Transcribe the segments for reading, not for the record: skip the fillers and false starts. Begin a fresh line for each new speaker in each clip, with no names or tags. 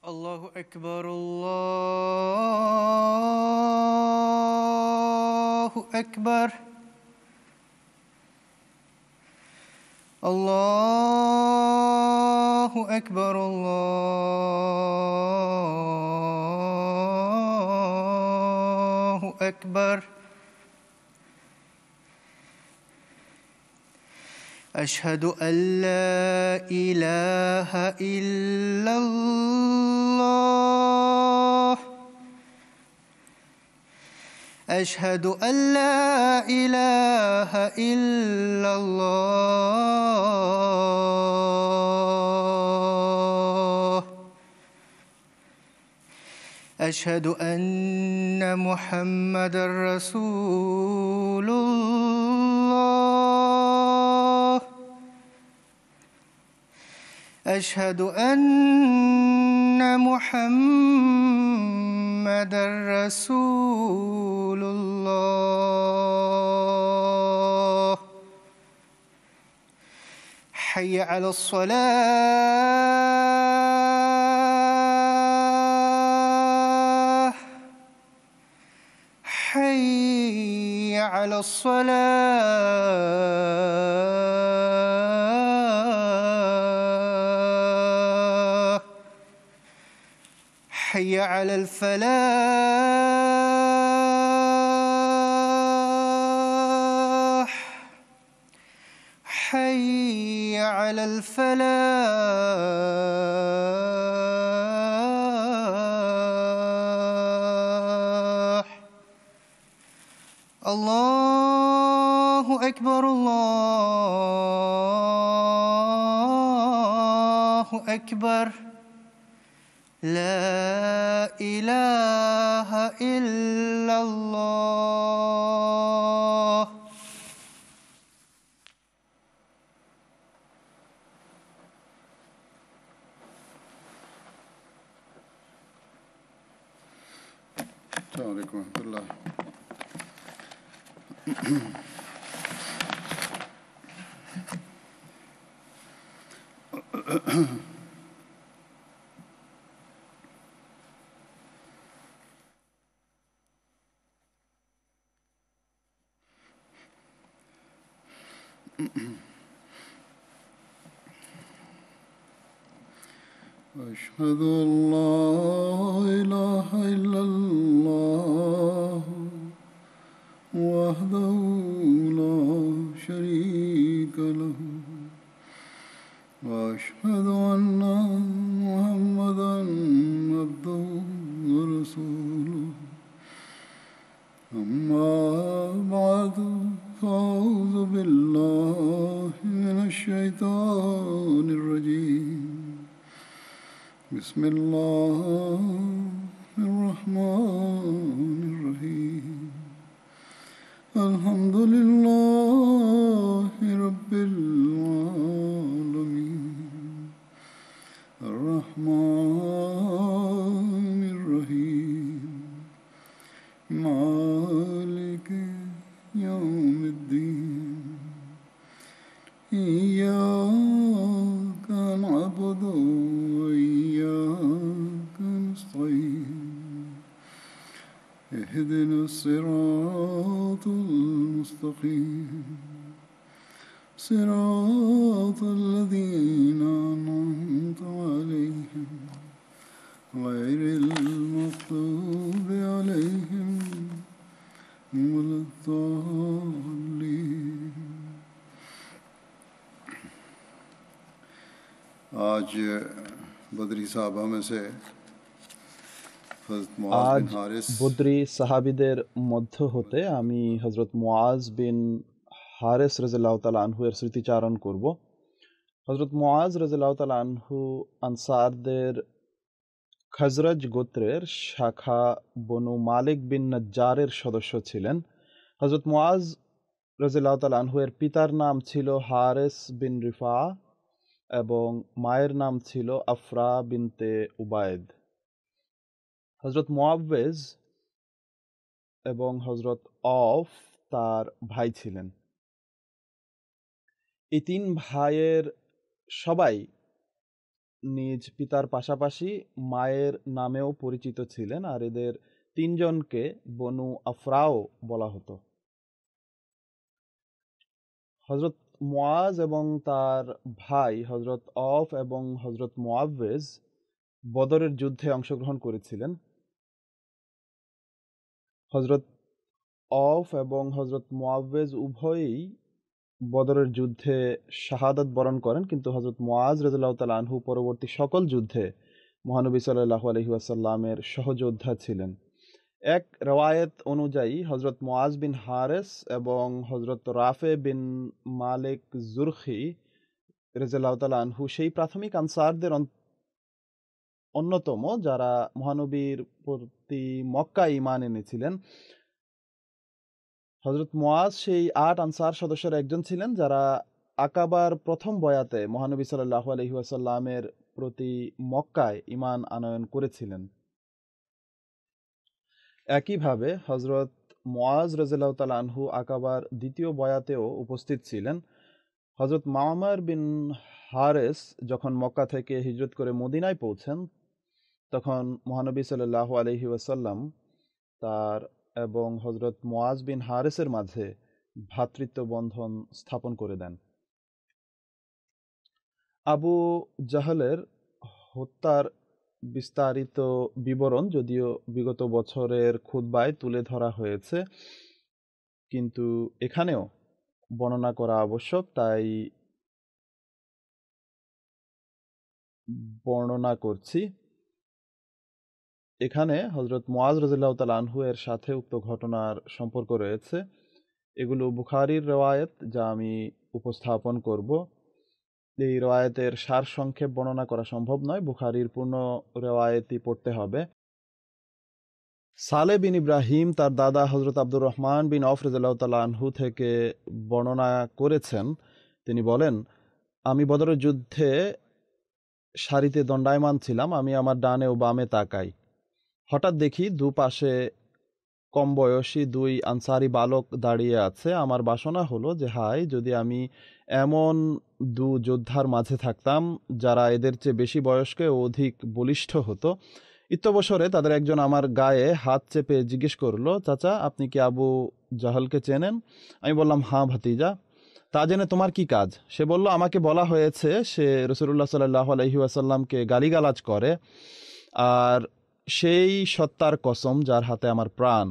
الله أكبر الله أكبر الله أكبر الله أكبر أشهد أن لا إله إلا الله أشهد أن لا إله إلا الله أشهد أن محمدًا رسول الله أشهد أن محمدًا رسول الله حي على الصلاة حي على الصلاة حي على الفلاح حي على الفلاح الله أكبر الله أكبر لا إله إلا الله
السلام عليكم ورحمة الله. أشهد أن لا إله إلا الله وحده لا شريك له وأشهد أن محمدًا عبده ورسوله أما بعد فأعوذ بالله من الشيطان الرجيم بسم الله الرحمن الرحيم الحمد لله رب العالمين الرحمن الرحيم مالك يوم الدين إياك نعبد وإياك نستعين اهدنا الصراط المستقيم صراط الذين أنعمت عليهم غير المغضوب عليهم ولا الضالين. आज बदरी साहबा में से हज़रत मुआज़
আজ
बिन हारिस
বদরি সাহাবীদের মধ্য হতে আমি হযরত মুআজ বিন হারেস রাদিয়াল্লাহু তাআলা আনহু এর স্মৃতিচারণ করব। হযরত মুআজ রাদিয়াল্লাহু তাআলা আনহু আনসারদের খাজরাজ গোত্রের শাখা বনু মালিক বিন নজ্জারের সদস্য ছিলেন। হযরত মুআজ রাদিয়াল্লাহু তাআলা আনহু এর পিতার নাম ছিল হারেস বিন রিফা এবং মায়ের নাম ছিল আফরা বিনতে উবাইদ। হযরত মুআওয়েজ এবং হযরত অফ তার ভাই ছিলেন। এই তিন ভাইয়ের সবাই নিজ পিতার পাশাপাশি মায়ের নামেও পরিচিত ছিলেন, আর এদের তিনজনকে বনু আফরাও বলা হতো। হজরত মুআজ এবং তার ভাই হজরত অফ এবং হজরত মুআওয়েজ বদরের যুদ্ধে অংশগ্রহণ করেছিলেন। হজরত অফ এবং হজরত মুআওয়েজ উভয়ই বদরের যুদ্ধে শাহাদাত বরণ করেন, কিন্তু হজরত মুআজ রাদিয়াল্লাহু তাআলা আনহু পরবর্তী সকল যুদ্ধে মহানবী সাল্লাল্লাহু আলাইহি ওয়াসাল্লামের সহযোদ্ধা ছিলেন। এক রওয়ায়েত অনুযায়ী হজরত মুআজ বিন হারেস এবং হজরত রাফে বিন মালিক জুরখি রাদিয়াল্লাহু তাআলা আনহু সেই প্রাথমিক আনসারদের অন্যতম যারা মহানবীর প্রতি মক্কায় ঈমান এনেছিলেন। হজরত মুআজ সেই ৮ আনসার সদস্যের একজন ছিলেন যারা আকাবার প্রথম বয়াতে মহানবী সাল্লাল্লাহু আলাইহি ওয়াসাল্লামের প্রতি মক্কায় ঈমান আনয়ন করেছিলেন। একইভাবে হজরত মুআজ রাদিয়াল্লাহু তাআলা আনহু আকাবার দ্বিতীয় বয়াতেও উপস্থিত ছিলেন। হজরত মামার বিন হারেস যখন মক্কা থেকে হিজরত করে মদিনায় পৌঁছেন, তখন মহানবী সাল্লাল্লাহু আলাইহি ওয়াসাল্লাম তার এবং হজরত মুআজ বিন হারেসের মাঝে ভ্রাতৃত্ব বন্ধন স্থাপন করে দেন। আবু জাহলের হত্যার বিস্তারিত বিবরণ যদিও বিগত বছরের খুতবায় তুলে ধরা হয়েছে, কিন্তু এখানেও বর্ণনা করা আবশ্যক, তাই বর্ণনা করছি। এখানে হজরত মুআজ রাদিয়াল্লাহু তাআলা আনহু এর সাথে উক্ত ঘটনার সম্পর্ক রয়েছে। এগুলো বুখারীর রওয়ায়েত যা আমি উপস্থাপন করব। এই রওয়ায়েতের সার সংক্ষেপ বর্ণনা করা সম্ভব নয়, বুখারীর পূর্ণ রওয়ায়েতই পড়তে হবে। সালে বিন ইব্রাহিম তার দাদা হজরত আব্দুর রহমান বিন আওফ রাদিয়াল্লাহু তাআলা আনহু থেকে বর্ণনা করেছেন। তিনি বলেন, আমি বদরের যুদ্ধে সারিতে দণ্ডায়মান ছিলাম। আমি আমার ডানে ও বামে তাকাই, হঠাৎ দেখি দুপাশে কম বয়সী 2 আনসারি বালক দাঁড়িয়ে আছে। আমার বাসনা হলো যে হায়, যদি আমি এমন 2 যোদ্ধার মাঝে থাকতাম যারা এদের চেয়ে বেশি বয়স্ক ও অধিক বলিষ্ঠ হতো। ইত্যবসরে তাদের একজন আমার গায়ে হাত চেপে জিজ্ঞেস করলো, চাচা, আপনি কি আবু জাহলকে চেনেন? আমি বললাম, হ্যাঁ ভাতিজা। তা জেনে তোমার কি কাজ? সে বলল, আমাকে বলা হয়েছে সে রাসূলুল্লাহ সাল্লাল্লাহু আলাইহি ওয়াসাল্লামকে গালিগালাজ করে, আর সেই সত্তার কসম যার হাতে আমার প্রাণ,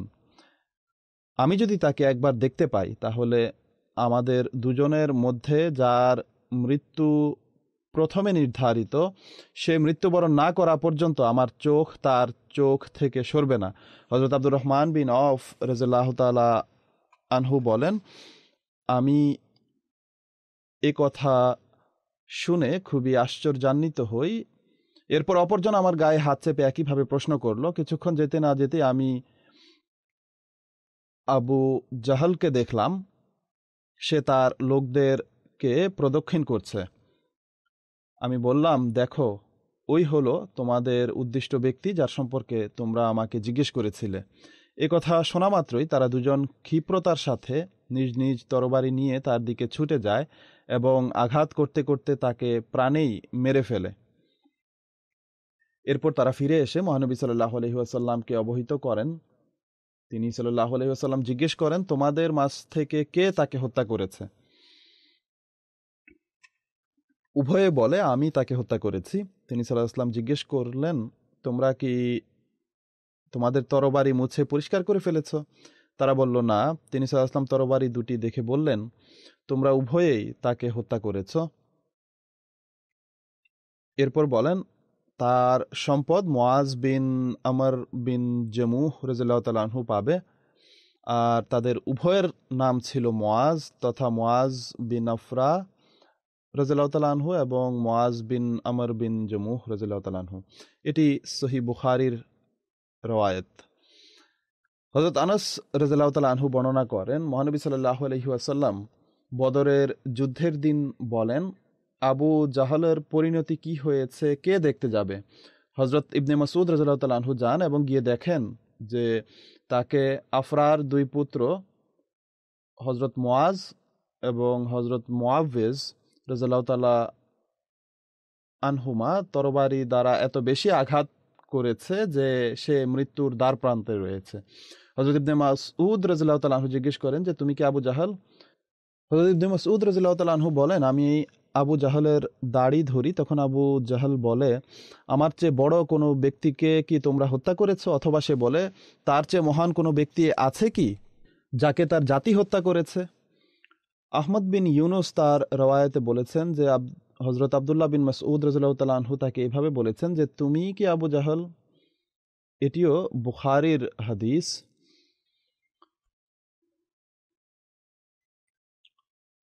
আমি যদি তাকে একবার দেখতে পাই তাহলে আমাদের দুজনের মধ্যে যার মৃত্যু প্রথমে নির্ধারিত সে মৃত্যুবরণ না করা পর্যন্ত আমার চোখ তার চোখ থেকে সরবে না। হযরত আব্দুর রহমান বিন আওফ রাদিয়াল্লাহু তাআলা আনহু বলেন, আমি এ কথা শুনে খুবই আশ্চর্যান্বিত হই। এরপর অপরজন আমার গায়ে হাত চেপে একইভাবে প্রশ্ন করলো। কিছুক্ষণ যেতে না যেতে আমি আবু জাহলকে দেখলাম, সে তার লোকদেরকে প্রদক্ষিণ করছে। আমি বললাম, দেখো, ওই হলো তোমাদের উদ্দিষ্ট ব্যক্তি যার সম্পর্কে তোমরা আমাকে জিজ্ঞেস করেছিলে। এ কথা শোনা মাত্রই তারা দুজন ক্ষিপ্রতার সাথে নিজ নিজ তরবারি নিয়ে তার দিকে ছুটে যায় এবং আঘাত করতে করতে তাকে প্রাণেই মেরে ফেলে। এরপর তারা ফিরে এসে মহানবী সাল্লাল্লাহু আলাইহি ওয়াসাল্লামকে অবহিত করেন। তিনি সাল্লাল্লাহু আলাইহি ওয়াসাল্লাম জিজ্ঞেস করেন, তোমাদের মাঝ থেকে কে তাকে হত্যা করেছে? উভয়ে বলে, আমি তাকে হত্যা করেছি। তিনি সাল্লাল্লাহু আলাইহি ওয়াসাল্লাম জিজ্ঞেস করলেন, তোমরা কি তোমাদের তরবারি মুছে পরিষ্কার করে ফেলেছ? তারা বলল, না। তিনি সাল্লাল্লাহু আলাইহি ওয়াসাল্লাম তরবারি দুটি দেখে বললেন, তোমরা উভয়েই তাকে হত্যা করেছ। এরপর বলেন, তার সম্পদ মুআজ বিন আমর বিন জামুহ রাদিয়াল্লাহু তাআলা আনহু পাবে। আর তাদের উভয়ের নাম ছিল মুআজ তথা মুআজ বিন আফরা রাদিয়াল্লাহু তাআলা আনহু এবং মুআজ বিন আমর বিন জামুহ রাদিয়াল্লাহু তাআলা আনহু। এটি সহিহ বুখারীর রওয়ায়েত। হযরত আনাস রাদিয়াল্লাহু তাআলা আনহু বর্ণনা করেন, মহানবী সাল্লাল্লাহু আলাইহি ওয়াসাল্লাম বদরের যুদ্ধের দিন বলেন, আবু জাহলের পরিণতি কি হয়েছে কে দেখতে যাবে? হযরত ইবনে মাসউদ রাদিয়াল্লাহু তাআলা আনহু যান এবং গিয়ে দেখেন যে তাকে আফরার 2 পুত্র হযরত মুআজ এবং হযরত মুআওয়েজ রাদিয়াল্লাহু তাআলা আনহুমা তরবারি দ্বারা এত বেশি আঘাত করেছে যে সে মৃত্যুর দ্বার প্রান্তে রয়েছে। হযরত ইবনে মাসউদ রাদিয়াল্লাহু তাআলা আনহু জিজ্ঞেস করেন যে তুমি কি আবু জাহল? হযরত ইবনে মাসউদ রাদিয়াল্লাহু তাআলা আনহু বলেন আমি আবু জাহলের দাড়ি ধরি। তখন আবু জাহল বলে আমার চেয়ে বড় কোনো ব্যক্তিকে কি তোমরা হত্যা করেছো? অথবা সে বলে তার চেয়ে মহান কোনো ব্যক্তি আছে কি যাকে তার জাতি হত্যা করেছে? আহমদ বিন ইউনুস তার রওয়ায়াতে বলেছেন যে হযরত আব্দুল্লাহ বিন মাসউদ রাদিয়াল্লাহু তাআলা আনহু তাকে এভাবে বলেছেন যে তুমি কি আবু জাহল? এটিও বুখারীর হাদিস।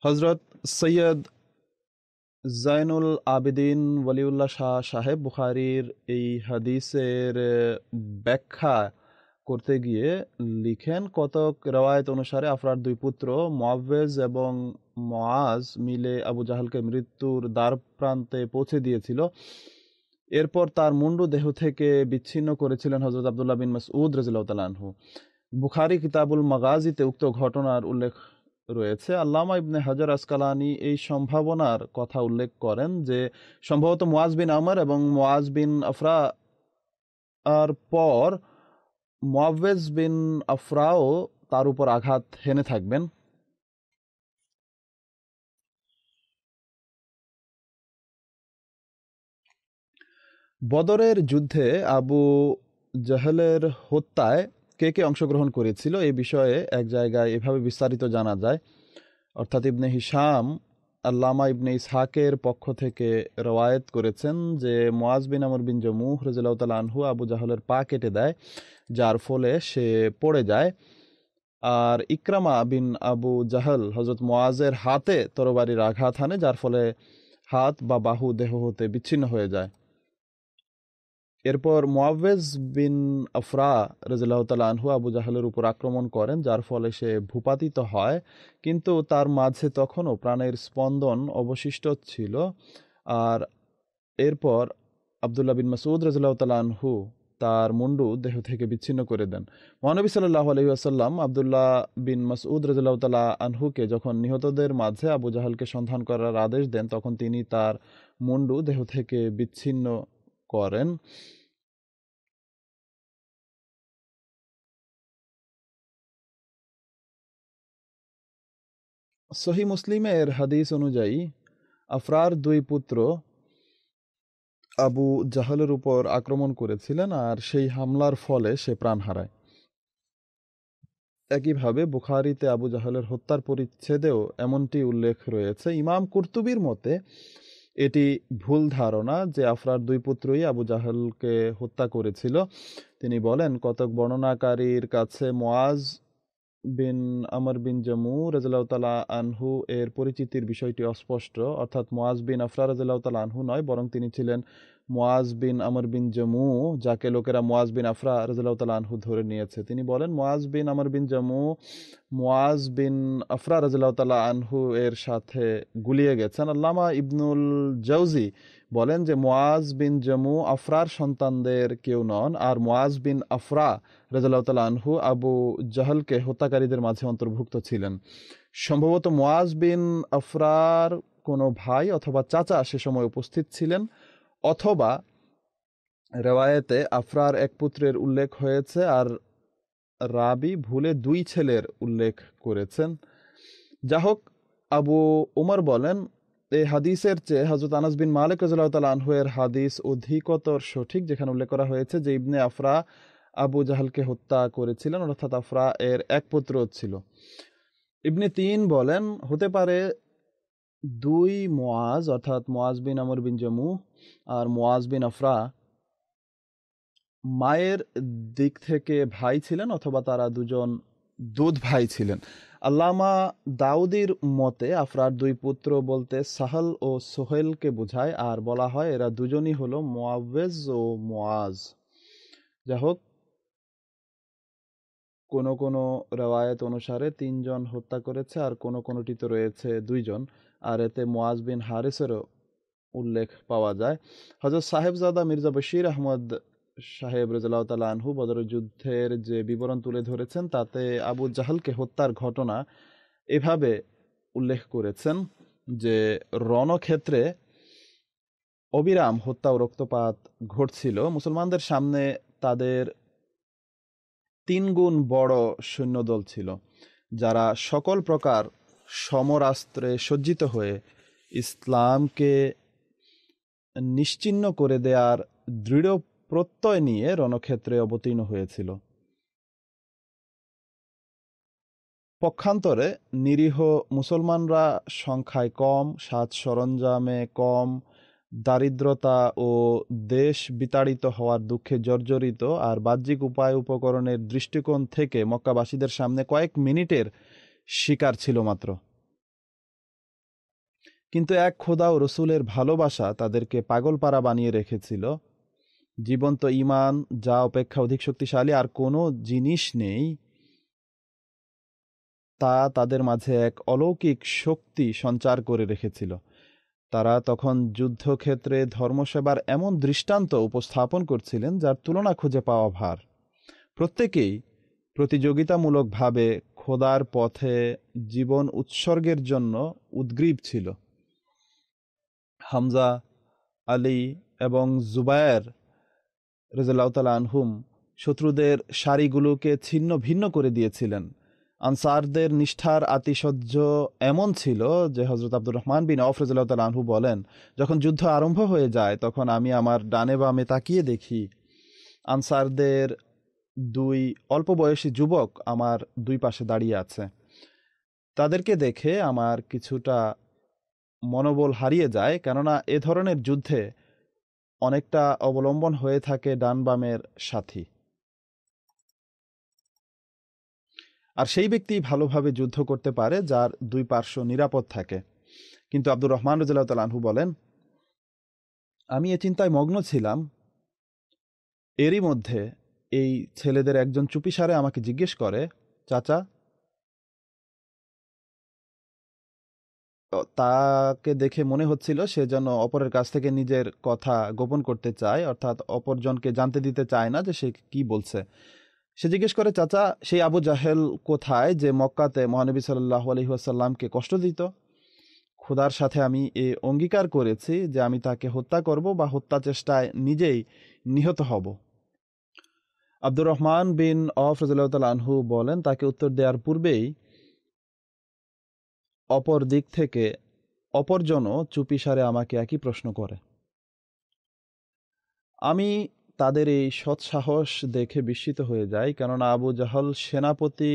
হযরত সৈয়দ জাইনুল আবেদিন ওয়ালিউল্লাহ শাহ সাহেব বুখারীর এই হাদিসের ব্যাখ্যা করতে গিয়ে লিখেন কতক রওয়ায়াত অনুসারে আফরার দুই পুত্র মুআওয়াজ এবং মুআজ মিলে আবু জাহলকে মৃত্যুর দ্বার প্রান্তে পৌঁছে দিয়েছিল। এরপর তার মুন্ডু দেহ থেকে বিচ্ছিন্ন করেছিলেন হযরত আব্দুল্লাহ বিন মাসউদ রাদিয়াল্লাহু তাআলা আনহু। বুখারী কিতাবুল মাগাজিতে উক্ত ঘটনার উল্লেখ রয়েছে। আল্লামা ইবনে হাজার আসকালানি এই সম্ভাবনার কথা উল্লেখ করেন যে সম্ভবত মুআজ বিন আমর এবং মুআজ বিন আফরা আর পর মুআওয়াজ বিন আফরাও তার উপর আঘাত হেনে থাকবেন। বদরের যুদ্ধে আবু জাহলের হত্যায় কে কে অংশগ্রহণ করেছিল এই বিষয়ে এক জায়গায় এভাবে বিস্তারিত জানা যায়। অর্থাৎ ইবনে হিশাম আল্লামা ইবনে ইসহাকের পক্ষ থেকে রওয়ায়েত করেছেন যে মুআজ বিন আমর বিন জামুহ রাদিয়াল্লাহু তাআলা আনহু আবু জাহলের পা কেটে দেয়, যার ফলে সে পড়ে যায়। আর ইকরামা বিন আবু জাহল হযরত মুআজের হাতে তরবারির আঘাত হানে, যার ফলে হাত বা বাহু দেহ হতে বিচ্ছিন্ন হয়ে যায়। এরপর মুআওয়াজ বিন আফরা রাদিয়াল্লাহু তাআলা আনহু আবু জাহলের উপর আক্রমণ করেন, যার ফলে সে ভূপাতিত হয়, কিন্তু তার মাঝে তখনও প্রাণের স্পন্দন অবশিষ্ট ছিল। আর এরপর আব্দুল্লাহ বিন মাসউদ রাদিয়াল্লাহু তাআলা আনহু তার মুন্ডু দেহ থেকে বিচ্ছিন্ন করে দেন। মহানবী সাল্লাল্লাহু আলাইহি ওয়াসাল্লাম আব্দুল্লাহ বিন মাসউদ রাদিয়াল্লাহু তাআলা আনহুকে যখন নিহতদের মাঝে আবু জাহলকে সন্ধান করার আদেশ দেন, তখন তিনি তার মুন্ডু দেহ থেকে বিচ্ছিন্ন করেন। সহিহ মুসলিমের হাদিস অনুযায়ী আফরার দুই পুত্র আবু জাহলের উপর আক্রমণ করেছিলেন আর সেই হামলার ফলে সে প্রাণ হারায়। একইভাবে বুখারীতে আবু জাহলের হত্যার পরিচ্ছেদেও এমনটি উল্লেখ রয়েছে। ইমাম কুরতুবীর মতে এটি ভুল ধারণা যে আফরার দুই পুত্রই আবু জাহলকে হত্যা করেছিল। তিনি বলেন কতক বর্ণনাকারীর কাছে মুআজ বিন আমর বিন জামু রাদিয়াল্লাহু তাআলা আনহু এর পরিচিতির বিষয়টি অস্পষ্ট, অর্থাৎ মুআজ বিন আফরা রাদিয়াল্লাহু তাআলা আনহু নয়, বরং তিনি ছিলেন মুআজ বিন আমর বিন জামু, যাকে লোকেরা মুআজ বিন আফরা রাদিয়াল্লাহু তাআলা আনহু ধরে নিয়েছে। তিনি বলেন মুআজ বিন আমর বিন জামু মুআজ বিন আফরা রাদিয়াল্লাহু তাআলা আনহু এর সাথে গুলিয়ে গেছেন। আল্লামা ইবনুল জাওজি বলেন যে মুআজ বিন জামু আফরার সন্তানদের কেউ নন, আর মুআজ বিন আফরা রাদিয়াল্লাহু তাআলা আনহু আবু জাহলকে হত্যাকারীদের মাঝে অন্তর্ভুক্ত ছিলেন। সম্ভবত মুআজ বিন আফরার কোনো ভাই অথবা চাচা সে সময় উপস্থিত ছিলেন, অথবা রেওয়ায়েতে আফরার এক পুত্রের উল্লেখ হয়েছে আর রাবি ভুলে দুই ছেলের উল্লেখ করেছেন। যা হোক, আবু উমর বলেন এই হাদিসের চেয়ে হযরত আনাস বিন মালিক রাদিয়াল্লাহু তাআলা আনহু এর হাদিস অধিকতর সঠিক, যেখানে উল্লেখ করা হয়েছে যে ইবনে আফরা আবু জাহলকে হত্যা করেছিলেন, অর্থাৎ আফরা এর এক পুত্র ছিল। ইবনে তিন বলেন হতে পারে দুই মুআজ অর্থাৎ মুআজ বিন আমর বিন জামু আর মুআজ বিন আফরা মায়ের দিক থেকে ভাই ছিলেন, অথবা তারা দুজন দুধ ভাই ছিলেন। আল্লামা দাউদির মতে আফরার দুই পুত্র বলতে সাহল ও সোহেলকে বোঝায়, আর বলা হয় এরা দুজনই হলো মুআওয়াজ ও মুআজ। যা হোক, কোন কোন রেওয়ায়েত অনুসারে তিনজন হত্যা করেছে আর কোন কোনটিতে রয়েছে দুইজন, আর এতে মুআজ বিন হারিসেরও উল্লেখ পাওয়া যায়। হযরত সাহেবজাদা মির্জা বশির আহমদ সাহেব রাদিয়াল্লাহু তাআলা আনহু বদরের যুদ্ধের যে বিবরণ তুলে ধরেছেন তাতে আবু জাহলকে হত্যার ঘটনা এভাবে উল্লেখ করেছেন যে রণক্ষেত্রে অবিরাম হত্যা ও রক্তপাত ঘটছিল। মুসলমানদের সামনে তাদের 3 গুণ বড় সৈন্যদল ছিল, যারা সকল প্রকার সমরাস্ত্রে সজ্জিত হয়ে ইসলামকে নিশ্চিহ্ন করে দেওয়ার দৃঢ় প্রত্যয় নিয়ে রণক্ষেত্রে অবতীর্ণ হয়েছিল। পক্ষান্তরে নিরীহ মুসলমানরা সংখ্যায় কম, সাজ সরঞ্জামে কম, দারিদ্রতা ও দেশ বিতাড়িত হওয়ার দুঃখে জর্জরিত, আর বাহ্যিক উপায় উপকরণের দৃষ্টিকোণ থেকে মক্কাবাসীদের সামনে কয়েক মিনিটের শিকার ছিল মাত্র। কিন্তু এক খোদা ও রসুলের ভালোবাসা তাদেরকে পাগলপারা বানিয়ে রেখেছিল। জীবন্ত ঈমান, যা অপেক্ষা অধিক শক্তিশালী আর কোনো জিনিস নেই, তা তাদের মাঝে এক অলৌকিক শক্তি সঞ্চার করে রেখেছিল। তারা তখন যুদ্ধক্ষেত্রে ধর্মসেবার এমন দৃষ্টান্ত উপস্থাপন করছিলেন যার তুলনা খুঁজে পাওয়া ভার। প্রত্যেকেই প্রতিযোগিতামূলকভাবে খোদার পথে জীবন উৎসর্গের জন্য উদ্গ্রীব ছিল। হামজা, আলী এবং জুবায়ের রাদিয়াল্লাহু তাআলা আনহুম শত্রুদের সারিগুলোকে ছিন্ন ভিন্ন করে দিয়েছিলেন। আনসারদের নিষ্ঠার আতিশয্য এমন ছিল যে হযরত আব্দুর রহমান বিন আওফ রাদিয়াল্লাহু তাআলা আনহু বলেন, যখন যুদ্ধ আরম্ভ হয়ে যায় তখন আমি আমার ডানে বামে তাকিয়ে দেখি আনসারদের 2 অল্প বয়সী যুবক আমার 2 পাশে দাঁড়িয়ে আছে। তাদেরকে দেখে আমার কিছুটা মনোবল হারিয়ে যায়, কেননা এ ধরনের যুদ্ধে অনেকটা অবলম্বন হয়ে থাকে ডান বামের সাথী, আর সেই ব্যক্তি ভালোভাবে যুদ্ধ করতে পারে যার 2 পার্শ্ব নিরাপদ থাকে। কিন্তু আব্দুর রহমান রাদিয়াল্লাহু তাআলা আনহু বলেন, আমি এ চিন্তায় মগ্ন ছিলাম, এরই মধ্যে এই ছেলেদের একজন চুপিসারে আমাকে জিজ্ঞেস করে, চাচা? তাকে দেখে মনে হচ্ছিল সে যেন অপরের কাছ থেকে নিজের কথা গোপন করতে চায়, অর্থাৎ অপরজনকে জানতে দিতে চায় না যে সে কি বলছে। সে জিজ্ঞেস করে, চাচা, সেই আবু জাহেল কোথায় যে মক্কাতে মহানবী সাল্লাল্লাহু আলাইহি ওয়াসাল্লামকে কষ্ট দিত? খোদার সাথে আমি এ অঙ্গীকার করেছি যে আমি তাকে হত্যা করব বা হত্যা চেষ্টায় নিজেই নিহত হব। আব্দুর রহমান বিন আওফ রাদিয়াল্লাহু তাআলা আনহু বলেন, তাকে উত্তর দেওয়ার পূর্বেই অপর দিক থেকে অপরজনও চুপিসারে আমাকে একই প্রশ্ন করে। আমি তাদের এই সৎসাহস দেখে বিস্মিত হয়ে যাই, কেননা আবু জাহল সেনাপতি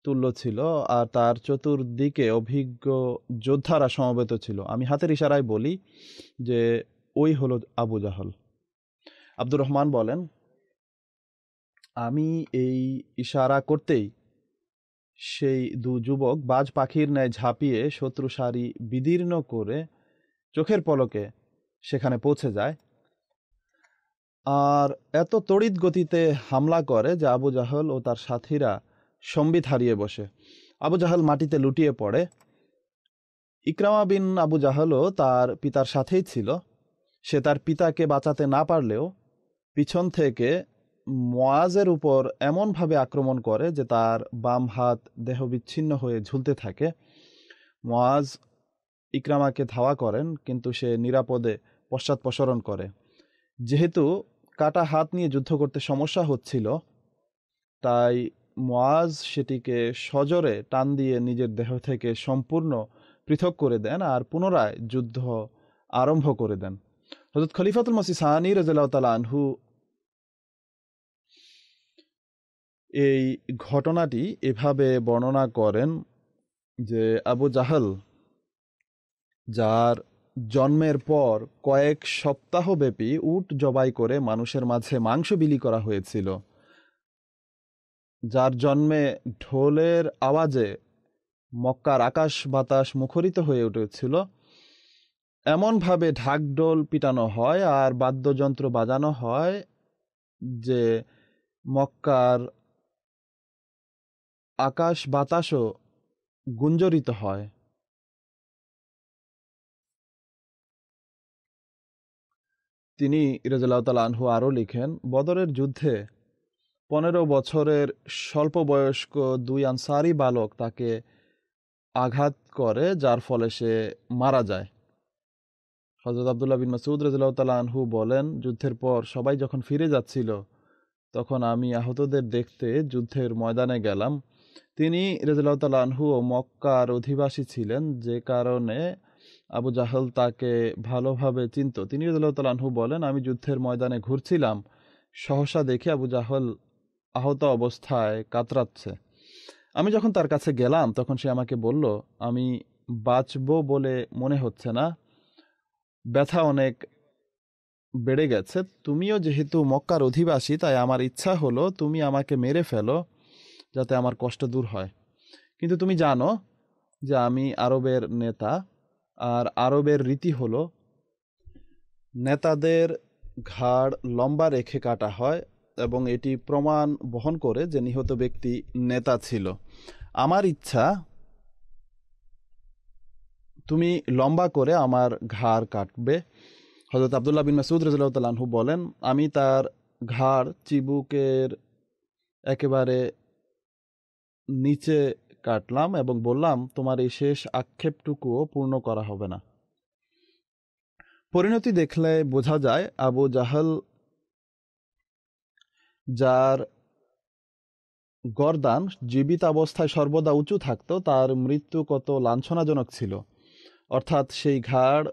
তুল্য ছিল আর তার চতুর্দিকে অভিজ্ঞ যোদ্ধারা সমবেত ছিল। আমি হাতের ইশারায় বলি যে ওই হলো আবু জাহল। আব্দুর রহমান বলেন, আমি এই ইশারা করতেই সেই 2 যুবক বাজ পাখির ন্যায় ঝাঁপিয়ে শত্রু সারি বিদীর্ণ করে চোখের পলকে সেখানে পৌঁছে যায় আর এত তড়িৎ গতিতে হামলা করে যে আবু জাহল ও তার সাথীরা সম্বিত হারিয়ে বসে। আবু জাহল মাটিতে লুটিয়ে পড়ে। ইকরামা বিন আবু জাহলও তার পিতার সাথেই ছিল। সে তার পিতাকে বাঁচাতে না পারলেও পিছন থেকে মুআজের উপর এমনভাবে আক্রমণ করে যে তার বাম হাত দেহ বিচ্ছিন্ন হয়ে ঝুলতে থাকে। মুআজ ইকরামাকে ধাওয়া করেন, কিন্তু সে নিরাপদে পশ্চাৎপসরণ করে। যেহেতু কাটা হাত নিয়ে যুদ্ধ করতে সমস্যা হচ্ছিল, তাই মুআজ সেটিকে সজোরে টান দিয়ে নিজের দেহ থেকে সম্পূর্ণ পৃথক করে দেন আর পুনরায় যুদ্ধ আরম্ভ করে দেন। হযরত খলিফাতুল মসিহ সানি রাদিয়াল্লাহু তাআলা আনহু এই ঘটনাটি এভাবে বর্ণনা করেন যে আবু জাহল, যার জন্মের পর কয়েক সপ্তাহব্যাপী উট জবাই করে মানুষের মাঝে মাংস বিলি করা হয়েছিল, যার জন্মে ঢোলের আওয়াজে মক্কার আকাশ বাতাস মুখরিত হয়ে উঠেছিল, এমনভাবে ঢাকঢোল পিটানো হয় আর বাদ্যযন্ত্র বাজানো হয় যে মক্কার আকাশ বাতাসও গুঞ্জরিত হয়। তিনি রাদিয়াল্লাহু তাআলা আনহু আরও লিখেন, বদরের যুদ্ধে 15 বছরের স্বল্প বয়স্ক 2 আনসারি বালক তাকে আঘাত করে, যার ফলে সে মারা যায়। হযরত আব্দুল্লাহ বিন মাসউদ রাদিয়াল্লাহু তাআলা আনহু বলেন, যুদ্ধের পর সবাই যখন ফিরে যাচ্ছিল তখন আমি আহতদের দেখতে যুদ্ধের ময়দানে গেলাম। তিনি রাদিয়াল্লাহু তাআলা আনহু ও মক্কার অধিবাসী ছিলেন, যে কারণে আবু জাহল তাকে ভালোভাবে চিনত। তিনি রাদিয়াল্লাহু তাআলা আনহু বলেন, আমি যুদ্ধের ময়দানে ঘুরছিলাম, সহসা দেখি আবু জাহল আহত অবস্থায় কাতরাচ্ছে। আমি যখন তার কাছে গেলাম তখন সে আমাকে বলল, আমি বাঁচবো বলে মনে হচ্ছে না, ব্যথা অনেক বেড়ে গেছে। তুমিও যেহেতু মক্কার অধিবাসী, তাই আমার ইচ্ছা হলো তুমি আমাকে মেরে ফেলো যাতে আমার কষ্ট দূর হয়। কিন্তু তুমি জানো যে আমি আরবের নেতা, আর আরবের রীতি হলো নেতাদের ঘাড় লম্বা রেখে কাটা হয় এবং এটি প্রমাণ বহন করে যে নিহত ব্যক্তি নেতা ছিল। আমার ইচ্ছা তুমি লম্বা করে আমার ঘাড় কাটবে। হযরত আব্দুল্লাহ বিন মাসউদ রাদিয়াল্লাহু তাআলা আনহু বলেন, আমি তার ঘাড় চিবুকের একেবারে নিচে কাটলাম এবং বললাম, তোমার এই শেষ আক্ষেপটুকুও পূর্ণ করা হবে না। পরিণতি দেখলে বোঝা যায় আবু জাহল, যার গর্দান জীবিত অবস্থায় সর্বদা উঁচু থাকত, তার মৃত্যু কত লাঞ্ছনাজনক ছিল। অর্থাৎ সেই ঘাড়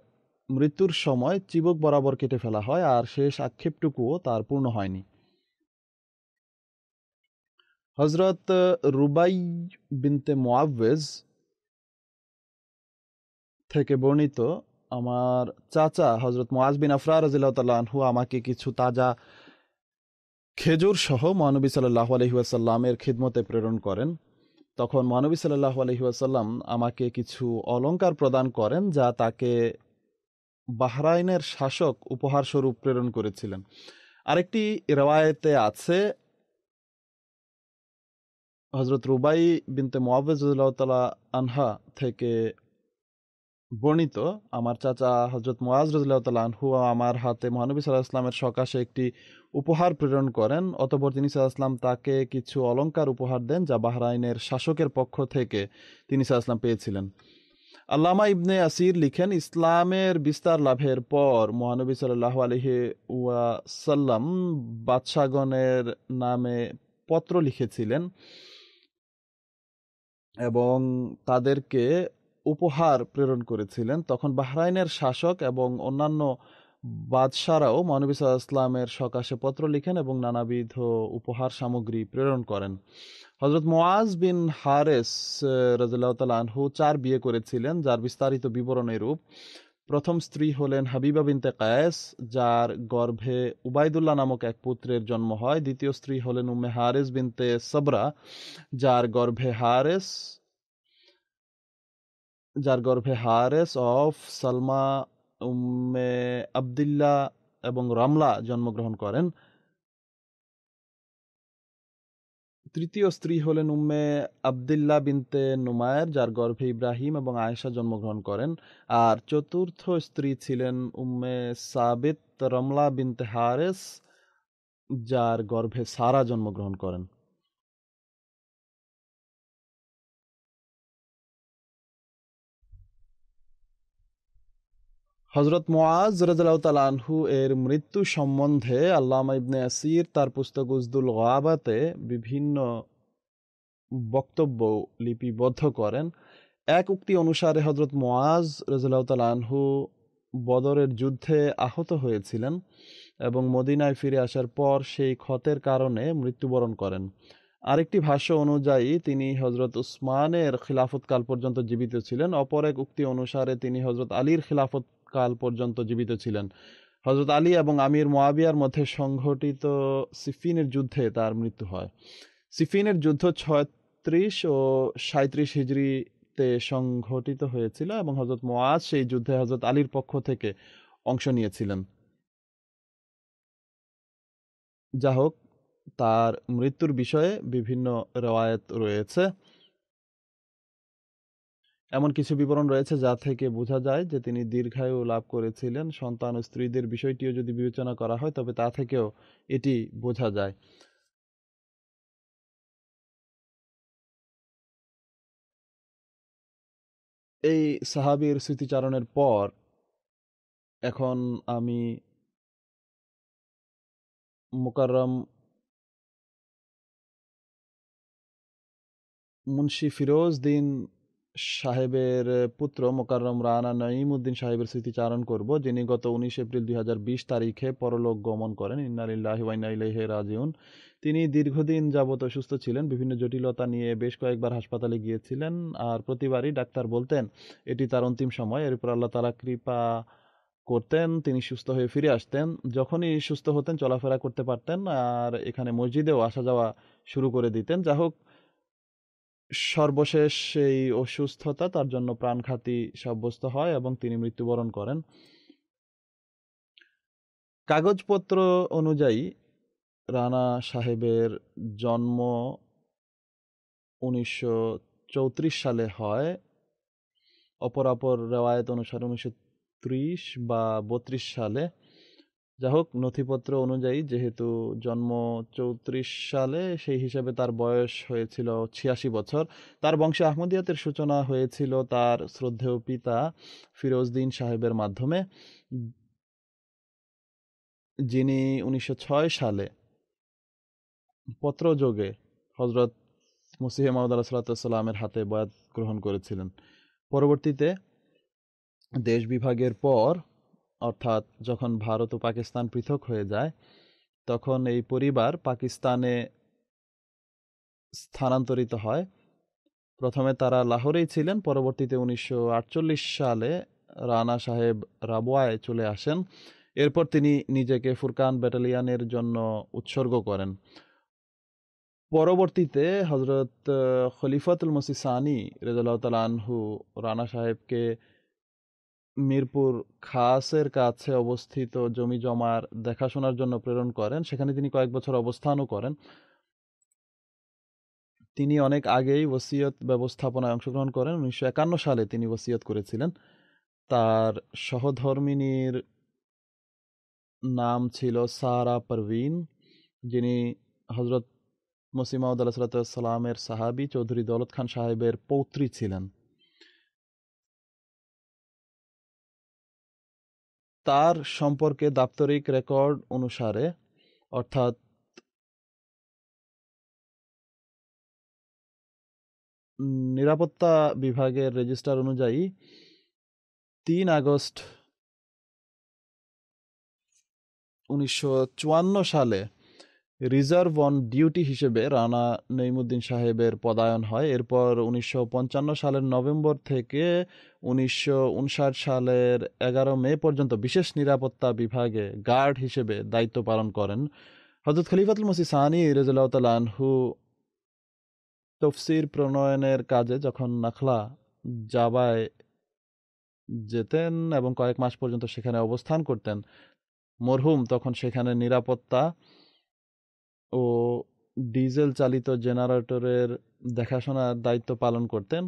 মৃত্যুর সময় চিবুক বরাবর কেটে ফেলা হয় আর শেষ আক্ষেপটুকুও তার পূর্ণ হয়নি। হযরত রুবাই বিনতে মুআওয়িজ থেকে বর্ণিত, আমার চাচা হযরত মুআজ বিন আফরা রাদিয়াল্লাহু তাআলা আনহু আমাকে কিছু তাজা খেজুর সহ মহানবী সাল্লাল্লাহু আলাইহি ওয়াসাল্লামের খিদমতে প্রেরণ করেন। তখন মহানবী সাল্লাল্লাহু আলাইহি ওয়াসাল্লাম আমাকে কিছু অলংকার প্রদান করেন, যা তাকে বাহরাইনের শাসক উপহার স্বরূপ প্রেরণ করেছিলেন। আরেকটি রওয়ায়েতে আছে, হযরত রুবাই বিনতে মুআওয়িজ রাদিয়াল্লাহু তাআলা আনহা থেকে বর্ণিত, আমার চাচা হযরত মুআজ রাদিয়াল্লাহু তাআলা আনহু আমার হাতে মহানবী সাল্লাল্লাহু আলাইহি ওয়াসাল্লামের সকাশে একটি উপহার প্রেরণ করেন। অতঃপর তিনি সাল্লাল্লাহু আলাইহি ওয়াসাল্লাম তাকে কিছু অলংকার উপহার দেন, যা বাহরাইনের শাসকের পক্ষ থেকে তিনি সাল্লাল্লাহু আলাইহি ওয়াসাল্লাম পেয়েছিলেন। আল্লামা ইবনে আসির লিখেন, ইসলামের বিস্তার লাভের পর মহানবী সাল্লাল্লাহু আলাইহি ওয়াসাল্লাম বাদশাগণের নামে পত্র লিখেছিলেন এবং তাদেরকে উপহার প্রেরণ করেছিলেন। তখন বাহরাইনের শাসক এবং অন্যান্য বাদশারাও মহানবী সাল্লাল্লাহু আলাইহি ওয়াসাল্লামের সকাশে পত্র লিখেন এবং নানাবিধ উপহার সামগ্রী প্রেরণ করেন। হযরত মুআজ বিন হারেস রাদিয়াল্লাহু তাআলা আনহু 4 বিয়ে করেছিলেন, যার বিস্তারিত বিবরণ এরূপ। প্রথম স্ত্রী হলেন হাবিবা বিনতে কায়েস, যার গর্ভে উবাইদুল্লাহ নামক এক পুত্রের জন্ম হয়। দ্বিতীয় স্ত্রী হলেন উম্মে হারেস বিনতে সবরা, যার গর্ভে হারেস অফ সালমা, উম্মে আবদুল্লাহ এবং রামলা জন্মগ্রহণ করেন। তৃতীয় স্ত্রী হলেন উম্মে আবদুল্লাহ বিনতে নুমায়ের, যার গর্ভে ইব্রাহিম এবং আয়েশা জন্মগ্রহণ করেন। আর চতুর্থ স্ত্রী ছিলেন উম্মে সাবিত রমলা বিনতে হারেস, যার গর্ভে সারা জন্মগ্রহণ করেন। হযরত মুআজ রাদিয়াল্লাহু তাআলা আনহু এর মৃত্যু সম্বন্ধে আল্লামা ইবনে আসির তার পুস্তক উজদুল গাবাতে বিভিন্ন বক্তব্য লিপিবদ্ধ করেন। এক উক্তি অনুসারে হযরত মুআজ রাদিয়াল্লাহু তাআলা আনহু বদরের যুদ্ধে আহত হয়েছিলেন এবং মদিনায় ফিরে আসার পর সেই ক্ষতের কারণে মৃত্যুবরণ করেন। আরেকটি ভাষ্য অনুযায়ী তিনি হযরত উসমানের খিলাফতকাল পর্যন্ত জীবিত ছিলেন। অপর এক উক্তি অনুসারে তিনি হযরত আলীর খিলাফতকাল পর্যন্ত জীবিত ছিলেন। হযরত আলী এবং আমির মুয়াবিয়ার মধ্যে সংঘটিত সিফিনের যুদ্ধে তার মৃত্যু হয়। সিফিনের যুদ্ধ 36 ও 37 হিজরিতে সংঘটিত হয়েছিল এবং হযরত মুআজ সেই যুদ্ধে হযরত আলীর পক্ষ থেকে অংশ নিয়েছিলেন। যা হোক, তার মৃত্যুর বিষয়ে বিভিন্ন রওয়ায়াত রয়েছে। এমন কিছু বিবরণ রয়েছে যা থেকে বোঝা যায় যে তিনি দীর্ঘায়ু লাভ করেছিলেন। সন্তান ও স্ত্রীদের বিষয়টিও যদি বিবেচনা করা হয় তবে তা থেকেও এটি বোঝা যায়। এই সাহাবীর স্মৃতিচারণের পর এখন আমি মোকাররম মুন্সি ফিরোজদ্দিন সাহেবের পুত্র মোকাররম রানা নঈমউদ্দিন সাহেবের স্মৃতিচারণ করব, যিনি গত 19 এপ্রিল 2020 তারিখে পরলোক গমন করেন। ইন্না লিল্লাহি ওয়া ইন্না ইলাইহি রাজিউন। তিনি দীর্ঘদিন যাবত অসুস্থ ছিলেন, বিভিন্ন জটিলতা নিয়ে বেশ কয়েকবার হাসপাতালে গিয়েছিলেন, আর প্রতিবারই ডাক্তার বলতেন এটি তার অন্তিম সময়। এরপর আল্লাহ তাআলা কৃপা করতেন, তিনি সুস্থ হয়ে ফিরে আসতেন। যখনই সুস্থ হতেন চলাফেরা করতে পারতেন, আর এখানে মসজিদেও আসা যাওয়া শুরু করে দিতেন। যা হোক, সর্বশেষ এই অসুস্থতা তার জন্য প্রাণঘাতী সাব্যস্ত হয় এবং তিনি মৃত্যুবরণ করেন। কাগজপত্র অনুযায়ী রানা সাহেবের জন্ম 1934 সালে হয়। অপরাপর রেওয়ায়েত অনুসারে 1930 বা 32 সালে। যা হোক, নথিপত্র অনুযায়ী যেহেতু জন্ম 34 সালে, সেই হিসাবে তার বয়স হয়েছিল 86 বছর। তার বংশে আহমদিয়াতের সূচনা হয়েছিল তার শ্রদ্ধেয় পিতা ফিরোজদ্দিন সাহেবের মাধ্যমে, যিনি 1906 সালে পত্রযোগে হজরত মসিহ মাউদ আলাইহিস সালামের হাতে বয়াত গ্রহণ করেছিলেন। পরবর্তীতে দেশ বিভাগের পর, অর্থাৎ যখন ভারত ও পাকিস্তান পৃথক হয়ে যায়, তখন এই পরিবার পাকিস্তানে স্থানান্তরিত হয়। প্রথমে তারা লাহোরেই ছিলেন, পরবর্তীতে 1948 সালে রানা সাহেব রাবওয়ায় চলে আসেন। এরপর তিনি নিজেকে ফুরকান ব্যাটালিয়নের জন্য উৎসর্গ করেন। পরবর্তীতে হজরত খলিফাতুল মসিহ সানি রাদিয়াল্লাহু তাআলা আনহু রানা সাহেবকে মিরপুর খাসের কাছে অবস্থিত জমি জমার দেখাশোনার জন্য প্রেরণ করেন। সেখানে তিনি কয়েক বছর অবস্থানও করেন। তিনি অনেক আগেই ওসিয়ত ব্যবস্থাপনায় অংশগ্রহণ করেন। 1951 সালে তিনি ওসিয়ত করেছিলেন। তার সহধর্মিণীর নাম ছিল সারা পারভিন, যিনি হজরত মসিহ মাউদ আলাইহিস সালামের সাহাবী চৌধুরী দৌলত খান সাহেবের পৌত্রী ছিলেন। তার সম্পর্কে দাপ্তরিক রেকর্ড অনুসারে, অর্থাৎ নিরাপত্তা বিভাগের রেজিস্টার অনুযায়ী, 3 আগস্ট 1954 সালে রিজার্ভ অন ডিউটি হিসেবে রানা নঈমউদ্দিন সাহেবের পদায়ন হয়। এরপর 1955 সালের নভেম্বর থেকে 1959 সালের 11 মে পর্যন্ত বিশেষ নিরাপত্তা বিভাগে গার্ড হিসেবে দায়িত্ব পালন করেন। হযরত খলিফাতুল মসিহ সানি রাদিয়াল্লাহু তাআলা আনহু তফসির প্রণয়নের কাজে যখন নাখলা জাবায় যেতেন এবং কয়েক মাস পর্যন্ত সেখানে অবস্থান করতেন, মরহুম তখন সেখানে নিরাপত্তা ও ডিজেল চালিত জেনারেটরের দেখাশোনার দায়িত্ব পালন করতেন।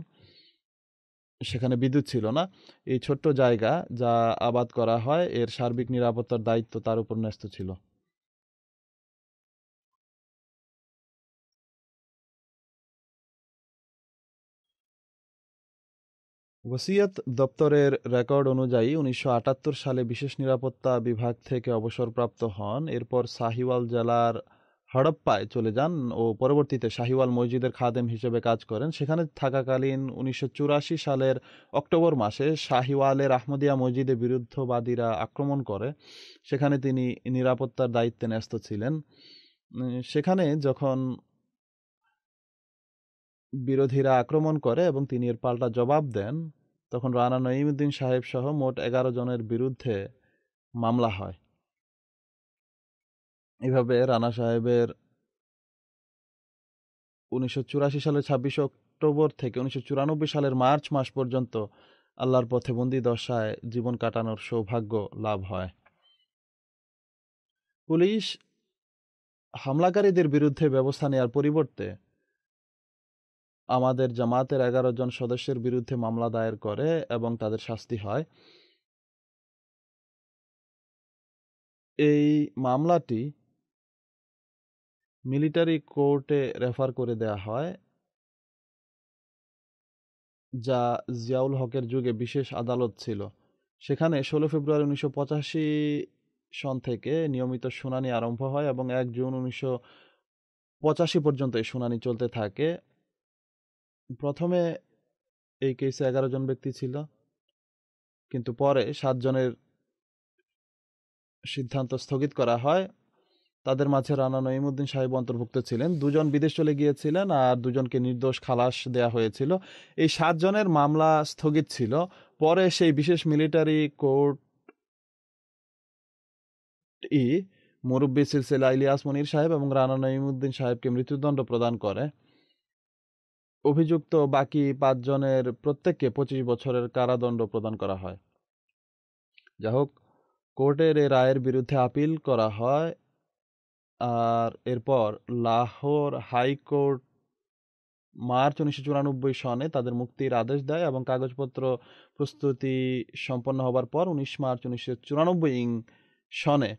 সেখানে বিদ্যুৎ ছিল না। এই ছোট্ট জায়গা যা আবাদ করা হয়, এর সার্বিক নিরাপত্তার দায়িত্ব তার উপর ন্যস্ত ছিল। ওসিয়ত দপ্তরের রেকর্ড অনুযায়ী 1978 সালে বিশেষ নিরাপত্তা বিভাগ থেকে অবসরপ্রাপ্ত হন। এরপর শাহিওয়াল জেলার হড়প্পায় চলে যান ও পরবর্তীতে শাহিওয়াল মসজিদের খাদেম হিসেবে কাজ করেন। সেখানে থাকাকালীন 1984 সালের অক্টোবর মাসে শাহিওয়ালের আহমদিয়া মসজিদে বিরুদ্ধবাদীরা আক্রমণ করে। সেখানে তিনি নিরাপত্তার দায়িত্বে ন্যস্ত ছিলেন। সেখানে যখন বিরোধীরা আক্রমণ করে এবং তিনি এর পাল্টা জবাব দেন, তখন রানা নঈমউদ্দিন সাহেব সহ মোট 11 জনের বিরুদ্ধে মামলা হয়। এভাবে রানা সাহেবের 1984 সালের 26 অক্টোবর থেকে 1994 সালের মার্চ মাস পর্যন্ত আল্লাহর পথে বন্দী দশায় জীবন কাটানোর সৌভাগ্য লাভ হয়। পুলিশ হামলাকারীদের বিরুদ্ধে ব্যবস্থা নেওয়ার পরিবর্তে আমাদের জামাতের 11 জন সদস্যের বিরুদ্ধে মামলা দায়ের করে এবং তাদের শাস্তি হয়। এই মামলাটি মিলিটারি কোর্টে রেফার করে দেয়া হয়, যা জিয়াউল হকের যুগে বিশেষ আদালত ছিল। সেখানে 16 ফেব্রুয়ারি 1985 সন থেকে নিয়মিত শুনানি আরম্ভ হয় এবং 1 জুন 1985 পর্যন্ত এই শুনানি চলতে থাকে। প্রথমে এই কেসে 11 জন ব্যক্তি ছিল, কিন্তু পরে 7 জনের সিদ্ধান্ত স্থগিত করা হয়। তাদের মাঝে রানা নঈমুদ্দিন সাহেব অন্তর্ভুক্ত ছিলেন। 2 জন বিদেশ চলে গিয়েছিলেন আর 2 জনকে নির্দোষ খালাস দেয়া হয়েছিল। এই 7 জনের মামলা স্থগিত ছিল। পরে সেই বিশেষ মিলিটারি কোর্টই মুরব্বী সিলসিলা ইলিয়াস মনির সাহেব এবং রানা নঈমুদ্দিন সাহেবকে মৃত্যুদণ্ড প্রদান করে। অভিযুক্ত বাকি 5 জনের প্রত্যেককে 25 বছরের কারাদণ্ড প্রদান করা হয়। যা হোক, কোর্টের এই রায়ের বিরুদ্ধে আপিল করা হয় আর এরপর লাহোর হাইকোর্ট মার্চ 1994 সনে তাদের মুক্তির আদেশ দেয় এবং কাগজপত্র প্রস্তুতি সম্পন্ন হবার পর 19 মার্চ 1994 সনে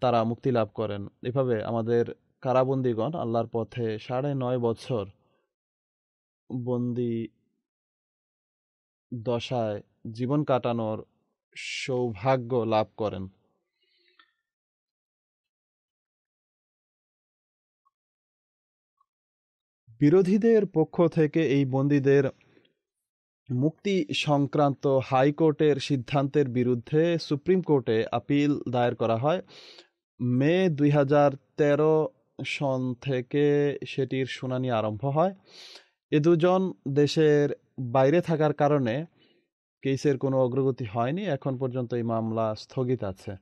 তারা মুক্তি লাভ করেন। এভাবে আমাদের কারাবন্দীগণ আল্লাহর পথে 9.5 বছর বন্দি দশায় জীবন কাটানোর সৌভাগ্য লাভ করেন। বিরোধীদের পক্ষ থেকে এই বন্দীদের মুক্তি সংক্রান্ত হাইকোর্টের সিদ্ধান্তের বিরুদ্ধে সুপ্রিম কোর্টে আপিল দায়ের করা হয়। মে 2013 সন থেকে সেটির শুনানি আরম্ভ হয়। এ দুজন দেশের বাইরে থাকার কারণে কেসের কোনো অগ্রগতি হয়নি। এখন পর্যন্ত এই মামলা স্থগিত আছে।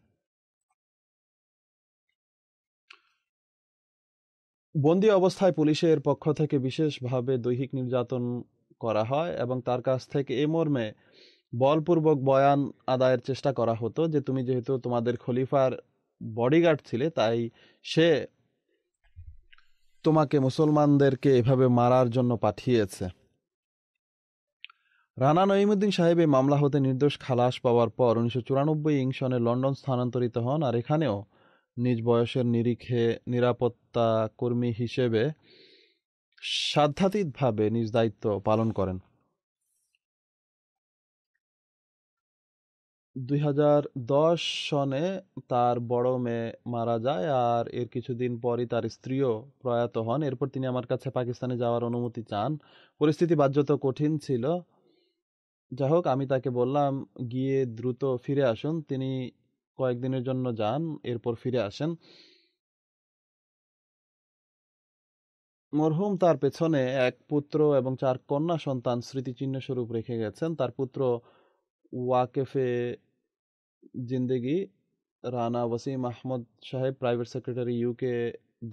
বন্দী অবস্থায় পুলিশের পক্ষ থেকে বিশেষভাবে দৈহিক নির্যাতন করা হয় এবং তার কাছ থেকে এ মর্মে বলপূর্বক বয়ান আদায়ের চেষ্টা করা হতো যে তুমি যেহেতু তোমাদের খলিফার বডিগার্ড ছিলে, তাই সে তোমাকে মুসলমানদেরকে এভাবে মারার জন্য পাঠিয়েছে। রানা নঈমুদ্দিন সাহেব এই মামলা হতে নির্দোষ খালাস পাওয়ার পর 1994 সনে লন্ডন স্থানান্তরিত হন আর এখানেও নিজ বয়সের নিরিখে নিরাপত্তা কর্মী হিসেবে সাধ্যাতীতভাবে নিজ দায়িত্ব পালন করেন। 2010 সনে তার বড় মেয়ে মারা যায় আর এর কিছুদিন পরই তার স্ত্রীও প্রয়াত হন। এরপর তিনি আমার কাছে পাকিস্তানে যাওয়ার অনুমতি চান। পরিস্থিতি বাহ্যত কঠিন ছিল। যাই হোক, আমি তাকে বললাম গিয়ে দ্রুত ফিরে আসুন। তিনি কয়েকদিনের জন্য যান, এরপর ফিরে আসেন। মরহুম তার পেছনে এক পুত্র এবং 4 কন্যা সন্তান স্মৃতিচিহ্ন স্বরূপ রেখে গেছেন। তার পুত্র ওয়াকেফে জিন্দেগি রানা ওয়াসিম আহমদ সাহেব প্রাইভেট সেক্রেটারি ইউকে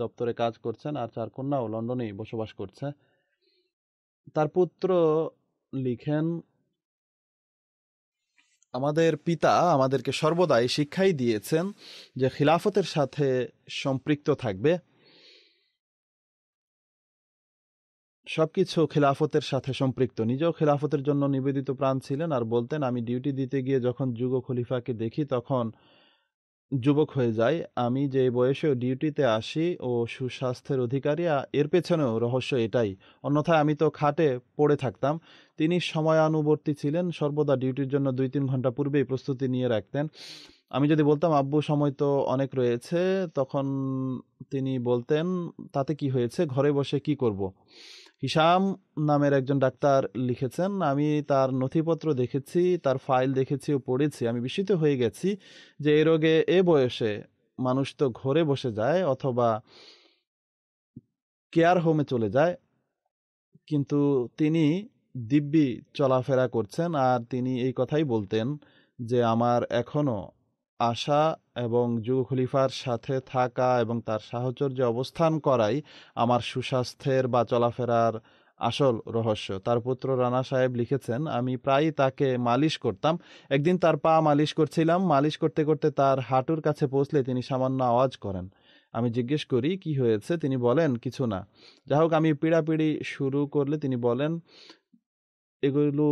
দপ্তরে কাজ করছেন আর 4 কন্যাও লন্ডনেই বসবাস করছে। তার পুত্র লিখেন, আমাদের পিতা আমাদেরকে সর্বদাই শিক্ষাই দিয়েছেন যে খিলাফতের সাথে সম্পৃক্ত থাকবে, সবকিছু খিলাফতের সাথে সম্পৃক্ত। নিজেও খিলাফতের জন্য নিবেদিত প্রাণ ছিলেন আর বলতেন, আমি ডিউটি দিতে গিয়ে যখন যুগ খলিফাকে দেখি তখন যুবক হয়ে যাই। আমি যে বয়সে ডিউটিতে আসি ও সুস্বাস্থ্যের অধিকারী, এর পেছনেও রহস্য এটাই, অন্যথায় আমি তো খাটে পড়ে থাকতাম। তিনি সময়ানুবর্তী ছিলেন, সর্বদা ডিউটির জন্য 2-3 ঘন্টা পূর্বেই প্রস্তুতি নিয়ে রাখতেন। আমি যদি বলতাম আব্বু সময় তো অনেক রয়েছে, তখন তিনি বলতেন তাতে কি হয়েছে, ঘরে বসে কি করব। হিসাম নামের একজন ডাক্তার লিখেছেন, আমি তার নথিপত্র দেখেছি, তার ফাইল দেখেছি ও পড়েছি। আমি বিস্মিত হয়ে গেছি যে এই রোগে এ বয়সে মানুষ তো ঘরে বসে যায় অথবা কেয়ার হোমে চলে যায়, কিন্তু তিনি দিব্যি চলাফেরা করছেন। আর তিনি এই কথাই বলতেন যে আমার এখনো আশা এবং যুগ খলিফার সাথে থাকা এবং তার সাহচর্যে অবস্থান করাই আমার সুস্বাস্থ্যের বা চলাফেরার আসল রহস্য। তার পুত্র রানা সাহেব লিখেছেন, আমি প্রায়ই তাকে মালিশ করতাম। একদিন তার পা মালিশ করছিলাম, মালিশ করতে করতে তার হাঁটুর কাছে পৌঁছলে তিনি সামান্য আওয়াজ করেন। আমি জিজ্ঞেস করি কি হয়েছে, তিনি বলেন কিছু না। যাই হোক, আমি পিড়াপিড়ি শুরু করলে তিনি বলেন এগুলো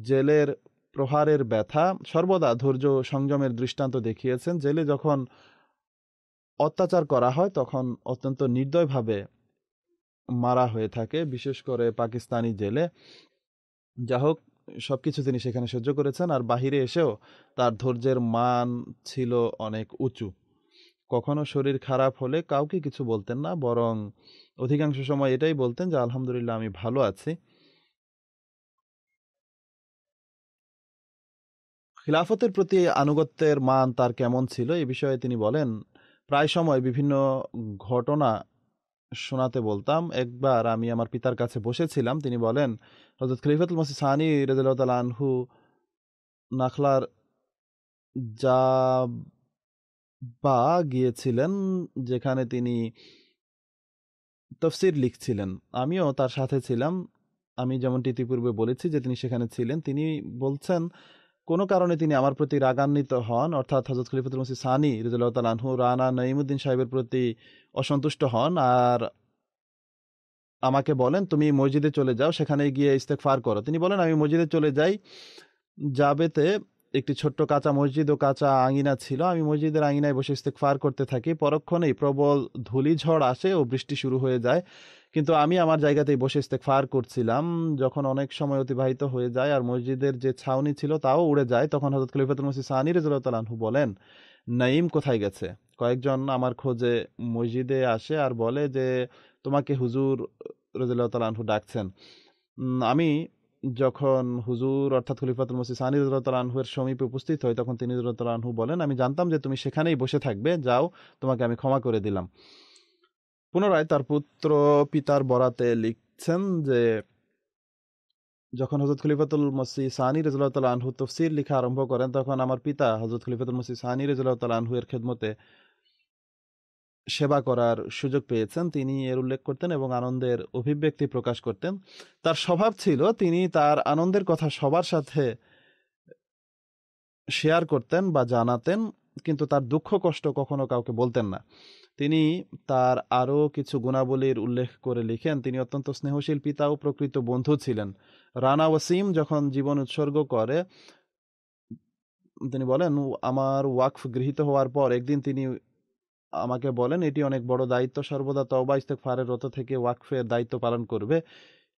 জেলের প্রহারের ব্যথা। সর্বদা ধৈর্য সংযমের দৃষ্টান্ত দেখিয়েছেন। জেলে যখন অত্যাচার করা হয় তখন অত্যন্ত নির্দয়ভাবে মারা হয়ে থাকে, বিশেষ করে পাকিস্তানি জেলে। যা হোক, সবকিছু তিনি সেখানে সহ্য করেছেন, আর বাহিরে এসেও তার ধৈর্যের মান ছিল অনেক উঁচু। কখনো শরীর খারাপ হলে কাউকে কিছু বলতেন না, বরং অধিকাংশ সময় এটাই বলতেন যে আলহামদুলিল্লাহ আমি ভালো আছি। খিলাফতের প্রতি আনুগত্যের মান তার কেমন ছিল এ বিষয়ে তিনি বলেন, প্রায় সময় বিভিন্ন ঘটনা শোনাতে বলতাম। একবার আমি আমার পিতার কাছে বসেছিলাম, তিনি বলেন হযরত খলিফাতুল মসিহ সানি রাদিয়াল্লাহু তাআলা আনহু নাখলার জাবা গিয়েছিলেন, যেখানে তিনি তফসির লিখছিলেন। আমিও তার সাথে ছিলাম। আমি যেমনটি ইতিপূর্বে বলেছি যে তিনি সেখানে ছিলেন। তিনি বলছেন কোনো কারণে তিনি আমার প্রতি রাগান্বিত হন, অর্থাৎ হযরত খলিফাতুল মসিহ সানি রাদিয়াল্লাহু তাআলা আনহু রানা নঈমুদ্দিন সাহেবের প্রতি অসন্তুষ্ট হন আর আমাকে বলেন তুমি মসজিদে চলে যাও, সেখানে গিয়ে ইস্তেগফার করো। তিনি বলেন আমি মসজিদে চলে যাই। জাবেতে একটি ছোট্ট কাঁচা মসজিদ ও কাঁচা আঙিনা ছিল। আমি মসজিদের আঙিনায় বসে ইস্তেগফার করতে থাকি। পরক্ষণেই প্রবল ধূলিঝড় আসে ও বৃষ্টি শুরু হয়ে যায়, কিন্তু আমি আমার জায়গাতেই বসে ইস্তেগফার করছিলাম। যখন অনেক সময় অতিবাহিত হয়ে যায় আর মসজিদের যে ছাউনি ছিল তাও উড়ে যায়, তখন হযরত খলিফাতুল মসিহ সানি রাদিয়াল্লাহু তাআলা আনহু বলেন নাঈম কোথায় গেছে? কয়েকজন আমার খোঁজে মসজিদে আসে আর বলে যে তোমাকে হুজুর রাদিয়াল্লাহু তাআলা আনহু ডাকছেন। আমি যখন হুজুর অর্থাৎ খলিফাতুল মসিহ সানি রাদিয়াল্লাহু তাআলা আনহু এর সমীপে উপস্থিত হই, তখন তিনি রাদিয়াল্লাহু তাআলা আনহু বলেন আমি জানতাম যে তুমি সেখানেই বসে থাকবে, যাও তোমাকে আমি ক্ষমা করে দিলাম। পুনরায় তার পুত্র পিতার বরাতে লিখছেন যে যখন হযরত খলিফাতুল মসিহ সানি রাদিয়াল্লাহু তাআলা আনহু তাফসীর লেখা আরম্ভ করেন, তখন আমার পিতা হযরত খলিফাতুল মসিহ সানি রাদিয়াল্লাহু তাআলা আনহু এর খেদমতে সেবা করার সুযোগ পেয়েছেন। তিনি এর উল্লেখ করতেন এবং আনন্দের অভিব্যক্তি প্রকাশ করতেন। তার স্বভাব ছিল তিনি তার আনন্দের কথা সবার সাথে শেয়ার করতেন বা জানাতেন, কিন্তু তার দুঃখ কষ্ট কখনো কাউকে বলতেন না। তিনি তার আরও কিছু গুণাবলীর উল্লেখ করে লিখেন, তিনি অত্যন্ত স্নেহশীল পিতা ও প্রকৃত বন্ধু ছিলেন। রানা ওয়াসিম যখন জীবন উৎসর্গ করে, তিনি বলেন আমার ওয়াকফ গৃহীত হওয়ার পর একদিন তিনি আমাকে বলেন এটি অনেক বড় দায়িত্ব, সর্বদা তওবা ইস্তেগফারের রত থেকে ওয়াকফের দায়িত্ব পালন করবে।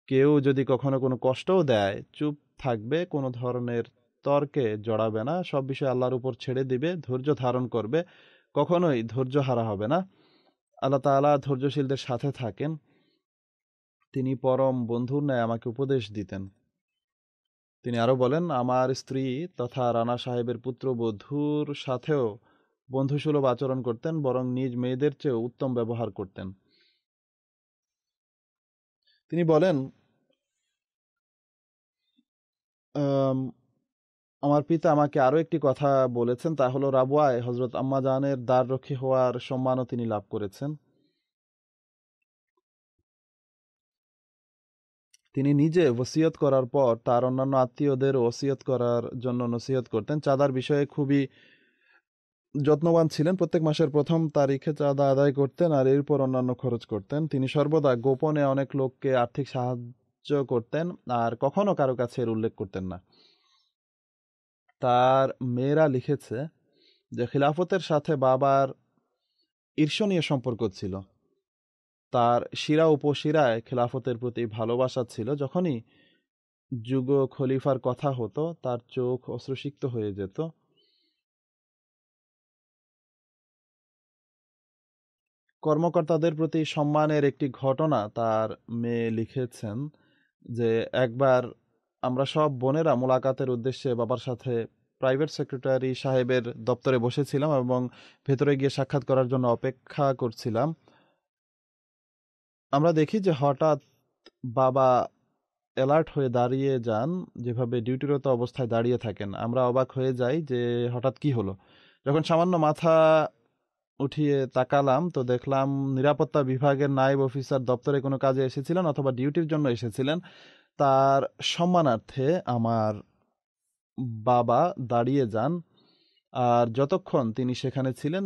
কেউ যদি কখনো কোনো কষ্টও দেয় চুপ থাকবে, কোনো ধরনের তর্কে জড়াবে না, সব বিষয় আল্লাহর উপর ছেড়ে দিবে, ধৈর্য ধারণ করবে, কখনোই ধৈর্য হারা হবে না। আল্লাহ তাআলা ধৈর্যশীলদের সাথে থাকেন। তিনি পরম বন্ধুর ন্যায় আমাকে উপদেশ দিতেন। তিনি আরো বলেন আমার স্ত্রী তথা রানা সাহেবের পুত্রবধূর সাথেও বন্ধুসুলভ আচরণ করতেন, বরং নিজ মেয়েদের চেয়েও উত্তম ব্যবহার করতেন। তিনি বলেন আমার পিতা আমাকে আরো একটি কথা বলেছেন, তা হলো রাবওয়ায় হযরত আম্মা জানের দ্বাররক্ষী হওয়ার সম্মানও তিনি লাভ করেছেন। তিনি নিজে ওসিয়ত করার পর তার অন্যান্য আত্মীয়দের ওসিয়ত করার জন্য নসিহত করতেন। চাঁদার বিষয়ে খুবই যত্নবান ছিলেন। প্রত্যেক মাসের প্রথম তারিখে চাঁদা আদায় করতেন আর এরপর অন্যান্য খরচ করতেন। তিনি সর্বদা গোপনে অনেক লোককে আর্থিক সাহায্য করতেন আর কখনো কারো কাছে এর উল্লেখ করতেন না। তার মেয়েরা লিখেছে যে খিলাফতের সাথে বাবার ঈর্ষণীয় সম্পর্ক ছিল। তার শিরা উপশিরায় খিলাফতের প্রতি ভালোবাসা ছিল। যখনই যুগ খলিফার কথা হতো তার চোখ অশ্রুসিক্ত হয়ে যেত। কর্মকর্তাদের প্রতি সম্মানের একটি ঘটনা তার মেয়ে লিখেছেন যে একবার আমরা সব বোনেরা মোলাকাতের উদ্দেশ্যে বাবার সাথে প্রাইভেট সেক্রেটারি সাহেবের দপ্তরে বসেছিলাম এবং ভেতরে গিয়ে সাক্ষাৎ করার জন্য অপেক্ষা করছিলাম। আমরা দেখি যে হঠাৎ বাবা অ্যালার্ট হয়ে দাঁড়িয়ে যান, যেভাবে ডিউটিরত অবস্থায় দাঁড়িয়ে থাকেন। আমরা অবাক হয়ে যাই যে হঠাৎ কি হলো। যখন সামান্য মাথা উঠিয়ে তাকালাম তো দেখলাম নিরাপত্তা বিভাগের নায়েব অফিসার দপ্তরে কোনো কাজে এসেছিলেন অথবা ডিউটির জন্য এসেছিলেন। তার সম্মানার্থে আমার বাবা দাঁড়িয়ে যান আর যতক্ষণ তিনি সেখানে ছিলেন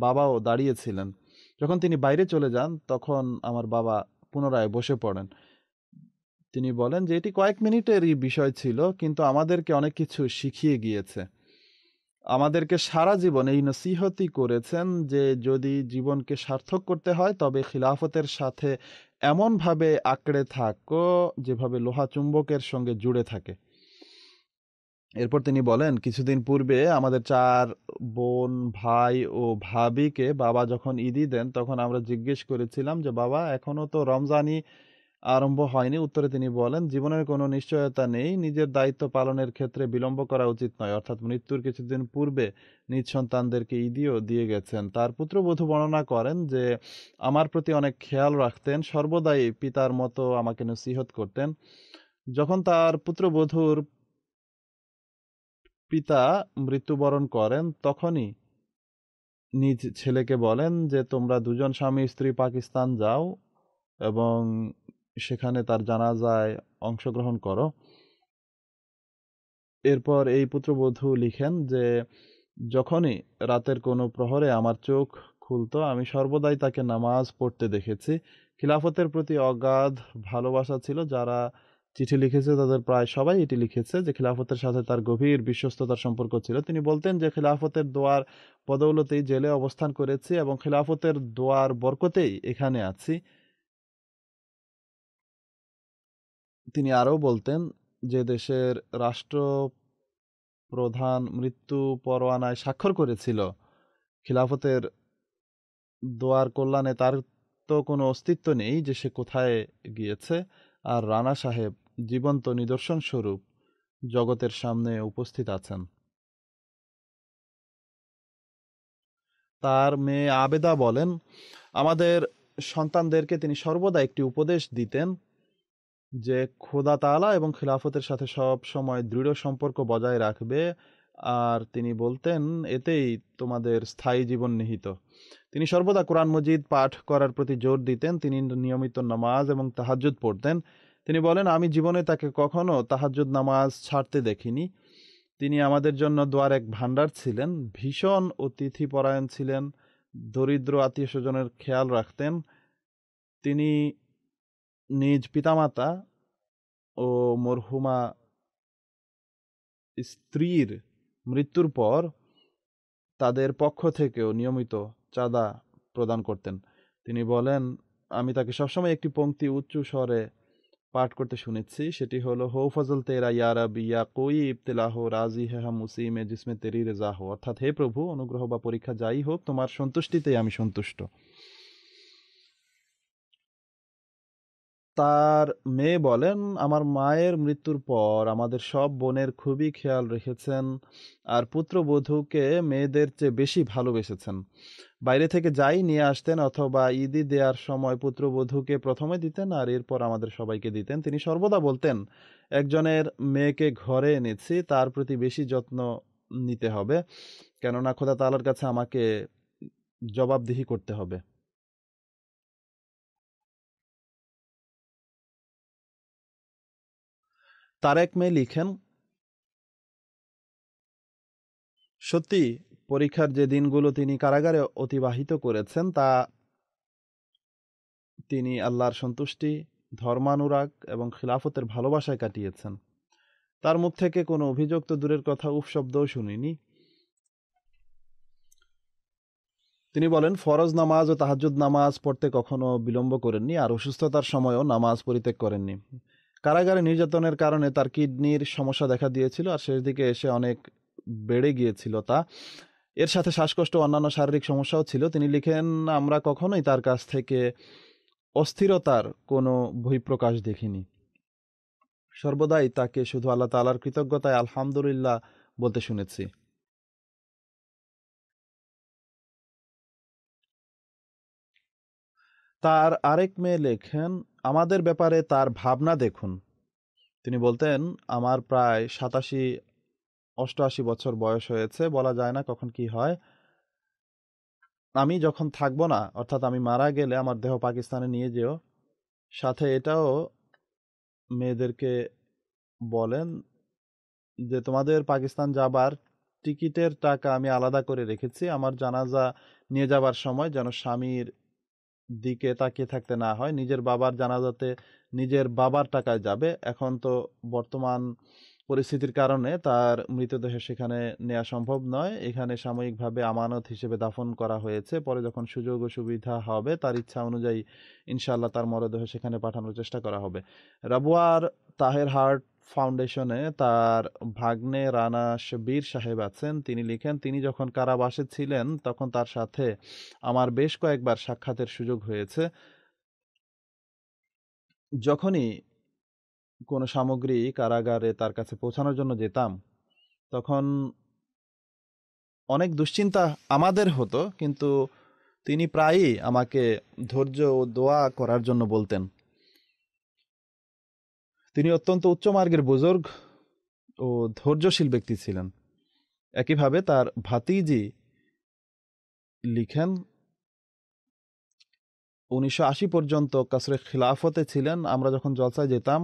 বাবাও দাঁড়িয়েছিলেন। যখন তিনি বাইরে চলে যান তখন আমার বাবা পুনরায় বসে পড়েন। তিনি বলেন যে এটি কয়েক মিনিটেরই বিষয় ছিল, কিন্তু আমাদেরকে অনেক কিছু শিখিয়ে গিয়েছে। আমাদেরকে সারা জীবন এই নসিহতই করেছেন যে যদি জীবনকে সার্থক করতে হয় তবে খিলাফতের সাথে এমনভাবে আঁকড়ে থাকো যেভাবে লোহা চুম্বকের সঙ্গে জুড়ে থাকে। এরপর তিনি বলেন, কিছুদিন পূর্বে আমাদের 4 বোন, ভাই ও ভাবিকে বাবা যখন ঈদি দেন তখন আমরা জিজ্ঞেস করেছিলাম যে বাবা এখনো তো রমজানই আরম্ভ হয়নি। উত্তরে তিনি বলেন, জীবনের কোনো নিশ্চয়তা নেই, নিজের দায়িত্ব পালনের ক্ষেত্রে বিলম্ব করা উচিত নয়। অর্থাৎ মৃত্যুর কিছুদিন পূর্বে নিজ সন্তানদেরকে ঈদিও দিয়ে গেছেন। তার পুত্রবধূ বর্ণনা করেন যে আমার প্রতি অনেক খেয়াল রাখতেন, সর্বদাই পিতার মতো আমাকে নসিহত করতেন। যখন তার পুত্রবধূর পিতা মৃত্যুবরণ করেন তখনই নিজ ছেলেকে বলেন যে তোমরা দুজন স্বামী স্ত্রী পাকিস্তান যাও এবং সেখানে তার জানাজায় অংশগ্রহণ করো। এরপর এই পুত্রবধূ লিখেন যে যখনই রাতের কোনো প্রহরে আমার চোখ খুলতো আমি সর্বদাই তাকে নামাজ পড়তে দেখেছি। খিলাফতের প্রতি অগাধ ভালোবাসা ছিল। যারা চিঠি লিখেছে তাদের প্রায় সবাই এটি লিখেছে যে খিলাফতের সাথে তার গভীর বিশ্বস্ততার সম্পর্ক ছিল। তিনি বলতেন যে খিলাফতের দোয়ার বদৌলতেই জেলে অবস্থান করেছি এবং খিলাফতের দোয়ার বরকতেই এখানে আছি। তিনি আরও বলতেন, যে দেশের রাষ্ট্রপ্রধান মৃত্যু পরোয়ানায় স্বাক্ষর করেছিল খিলাফতের দোয়ার কল্যাণে, তার তো কোনো অস্তিত্ব নেই যে সে কোথায় গিয়েছে। আর রানা সাহেব জীবন্ত নিদর্শন স্বরূপ জগতের সামনে উপস্থিত আছেন। তার মেয়ে আবেদা বলেন, আমাদের সন্তানদেরকে তিনি সর্বদা একটি উপদেশ দিতেন যে খোদা তাআলা এবং খিলাফতের সাথে সব সময় দৃঢ় সম্পর্ক বজায় রাখবে, আর তিনি বলতেন এতেই তোমাদের স্থায়ী জীবন নিহিত। তিনি সর্বদা কোরআন মজিদ পাঠ করার প্রতি জোর দিতেন। তিনি নিয়মিত নামাজ এবং তাহাজ্জুদ পড়তেন। তিনি বলেন, আমি জীবনে তাকে কখনো তাহাজ্জুদ নামাজ ছাড়তে দেখিনি। তিনি আমাদের জন্য দোয়ার এক ভান্ডার ছিলেন, ভীষণ অতিথিপরায়ণ ছিলেন, দরিদ্র আত্মীয় স্বজনের খেয়াল রাখতেন। তিনি নিজ পিতামাতা ও মরহুমা স্ত্রীর মৃত্যুর পর তাদের পক্ষ থেকেও নিয়মিত চাঁদা প্রদান করতেন। তিনি বলেন, আমি তাকে সবসময় একটি পংক্তি উচ্চ স্বরে পাঠ করতে শুনেছি, সেটি হলো হো ফজল তেরা ইয়া রব ইয়া কোই ইবতিলা হো রাজি হে হাম উসি মে জিসমে তেরি রেজা হো। অর্থাৎ, হে প্রভু, অনুগ্রহ বা পরীক্ষা যাই হোক, তোমার সন্তুষ্টিতেই আমি সন্তুষ্ট। তার মেয়ে বলেন, আমার মায়ের মৃত্যুর পর আমাদের সব বোনের খুবই খেয়াল রেখেছেন আর পুত্রবধূকে মেয়েদের চেয়ে বেশি ভালোবেসেছেন। বাইরে থেকে যাই নিয়ে আসতেন অথবা ঈদি দেওয়ার সময় পুত্রবধূকে প্রথমে দিতেন আর এরপর আমাদের সবাইকে দিতেন। তিনি সর্বদা বলতেন, একজনের মেয়েকে ঘরে এনেছি, তার প্রতি বেশি যত্ন নিতে হবে, কেননা খোদা তাআলার কাছে আমাকে জবাবদিহি করতে হবে। তারেক মেয়ে লিখেন, সত্যি পরীক্ষার যে দিনগুলো তিনি কারাগারে অতিবাহিত করেছেন তা তিনি আল্লাহর সন্তুষ্টি, ধর্মানুরাগ এবং খিলাফতের ভালোবাসায় কাটিয়েছেন। তার মুখ থেকে কোনো অভিযোগ তো দূরের কথা, উফ শব্দও শুনিনি। তিনি বলেন, ফরজ নামাজ ও তাহাজ্জুদ নামাজ পড়তে কখনো বিলম্ব করেননি আর অসুস্থতার সময়ও নামাজ পরিত্যাগ করেননি। কারাগারে নির্যাতনের কারণে তার কিডনির সমস্যা দেখা দিয়েছিল আর শেষ দিকে এসে অনেক বেড়ে গিয়েছিল তা। এর সাথে শ্বাসকষ্ট ও অন্যান্য শারীরিক সমস্যাও ছিল। তিনি লিখেন, আমরা কখনোই তার কাছ থেকে অস্থিরতার কোনো বহিঃপ্রকাশ দেখিনি। সর্বদাই তাকে শুধু আল্লাহ তাআলার কৃতজ্ঞতায় আলহামদুলিল্লাহ বলতে শুনেছি। তার আরেক মেয়ে লেখেন, আমাদের ব্যাপারে তার ভাবনা দেখুন। তিনি বলতেন, আমার প্রায় 87-88 বছর বয়স হয়েছে, বলা যায় না কখন কি হয়। আমি যখন থাকবো না, অর্থাৎ আমি মারা গেলে আমার দেহ পাকিস্তানে নিয়ে যেও। সাথে এটাও মেয়েদেরকে বলেন যে তোমাদের পাকিস্তান যাবার টিকিটের টাকা আমি আলাদা করে রেখেছি। আমার জানাজা নিয়ে যাবার সময় যেন স্বামীর দিকে তাকিয়ে থাকতে না হয়। নিজের বাবার জানাজাতে নিজের বাবার টাকায় যাবে। এখন তো বর্তমান পরিস্থিতির কারণে তার মৃতদেহ সেখানে নেওয়া সম্ভব নয়। এখানে সাময়িকভাবে আমানত হিসেবে দাফন করা হয়েছে। পরে যখন সুযোগ ও সুবিধা হবে তার ইচ্ছা অনুযায়ী ইনশাআল্লাহ তার মরদেহ সেখানে পাঠানোর চেষ্টা করা হবে। রাবুয়ার তাহের হার্ট ফাউন্ডেশনে তার ভাগ্নে রানা শবীর সাহেব আছেন। তিনি লিখেন, তিনি যখন কারাবাসে ছিলেন তখন তার সাথে আমার বেশ কয়েকবার সাক্ষাতের সুযোগ হয়েছে। যখনই কোনো সামগ্রী কারাগারে তার কাছে পৌঁছানোর জন্য যেতাম তখন অনেক দুশ্চিন্তা আমাদের হতো, কিন্তু তিনি প্রায়ই আমাকে ধৈর্য ও দোয়া করার জন্য বলতেন। তিনি অত্যন্ত উচ্চমার্গের বুজুর্গ ও ধৈর্যশীল ব্যক্তি ছিলেন। একইভাবে তার ভাতিজি লিখেন, 1980 পর্যন্ত কাসরে খিলাফতে ছিলেন। আমরা যখন জলসায় যেতাম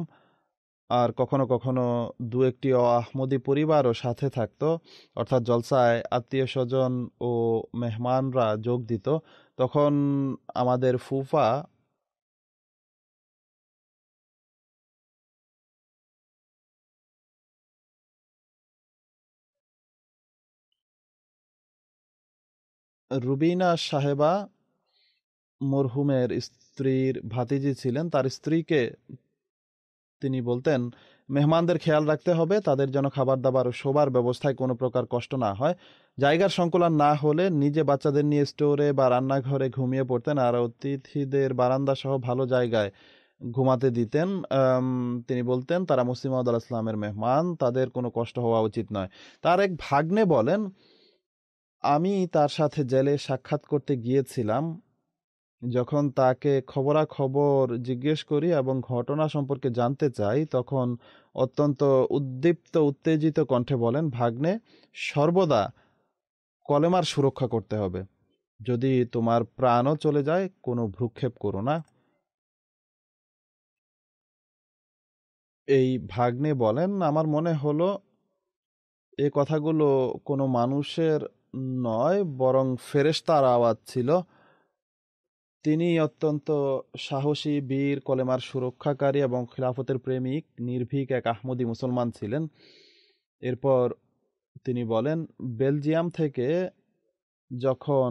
আর কখনো কখনো দু একটি আহমদি পরিবারও সাথে থাকতো, অর্থাৎ জলসায় আত্মীয় স্বজন ও মেহমানরা যোগ দিত, তখন আমাদের ফুফা রুবিনা সাহেবা মরহুমের স্ত্রীর ভাতিজি ছিলেন। তার স্ত্রীকে তিনি বলতেন, মেহমানদের খেয়াল রাখতে হবে, তাদের যেন খাবার দাবার ও শোবার ব্যবস্থায় কোনো প্রকার কষ্ট না হয়। জায়গার সংকুলান না হলে নিজে বাচ্চাদের নিয়ে স্টোরে বা রান্নাঘরে ঘুমিয়ে পড়তেন আর অতিথিদের বারান্দা সহ ভালো জায়গায় ঘুমাতে দিতেন। তিনি বলতেন, তারা মুসলিম মাউদ আলাইহিস সালামের মেহমান, তাদের কোনো কষ্ট হওয়া উচিত নয়। তার এক ভাগ্নে বলেন, আমি তার সাথে জেলে সাক্ষাৎ করতে গিয়েছিলাম। যখন তাকে খবরাখবর জিজ্ঞেস করি এবং ঘটনা সম্পর্কে জানতে চাই, তখন অত্যন্ত উদ্দীপ্ত উত্তেজিত কণ্ঠে বলেন, ভাগ্নে, সর্বদা কলেমার সুরক্ষা করতে হবে। যদি তোমার প্রাণও চলে যায়, কোনো ভ্রুক্ষেপ করো না। এই ভাগ্নে বলেন, আমার মনে হলো এ কথাগুলো কোনো মানুষের নয়, বরং ফেরেশতার আওয়াজ ছিল। তিনি অত্যন্ত সাহসী, বীর, কলেমার সুরক্ষাকারী এবং খিলাফতের প্রেমিক, নির্ভীক এক আহমদি মুসলমান ছিলেন। এরপর তিনি বলেন, বেলজিয়াম থেকে যখন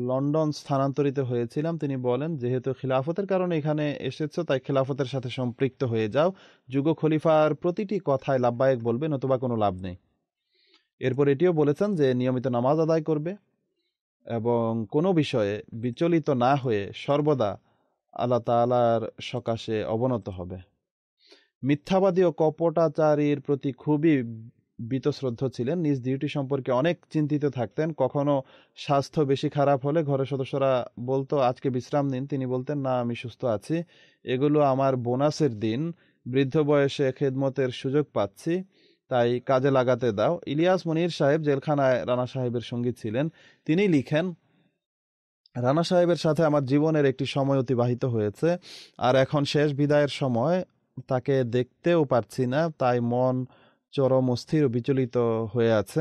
লন্ডন স্থানান্তরিত হয়েছিলাম, তিনি বলেন, যেহেতু খিলাফতের কারণে এখানে এসেছো, তাই খিলাফতের সাথে সম্পৃক্ত হয়ে যাও। যুগ খলিফার প্রতিটি কথায় লাভবায়ক বলবে, নতুবা কোনো লাভ নেই। এরপর এটিও বলেছেন যে নিয়মিত নামাজ আদায় করবে এবং কোনো বিষয়ে বিচলিত না হয়ে সর্বদা আল্লাহ তাআলার সকাশে অবনত হবে। মিথ্যাবাদী ও কপটাচারীর প্রতি খুবই বীতশ্রদ্ধ ছিলেন। নিজ ডিউটি সম্পর্কে অনেক চিন্তিত থাকতেন। কখনো স্বাস্থ্য বেশি খারাপ হলে ঘরের সদস্যরা বলতো, আজকে বিশ্রাম নিন। তিনি বলতেন, না, আমি সুস্থ আছি, এগুলো আমার বোনাসের দিন, বৃদ্ধ বয়সে খেদমতের সুযোগ পাচ্ছি, তাই কাজে লাগাতে দাও। ইলিয়াস মুনির সাহেব জেলখানায় রানা সাহেবের সঙ্গী ছিলেন। তিনি লিখেন, রানা সাহেবের সাথে আমার জীবনের একটি সময় অতিবাহিত হয়েছে, আর এখন শেষ বিদায়ের সময়। তাকে দেখতেও পারছি না, তাই মন চরম অস্থির ও বিচলিত হয়ে আছে।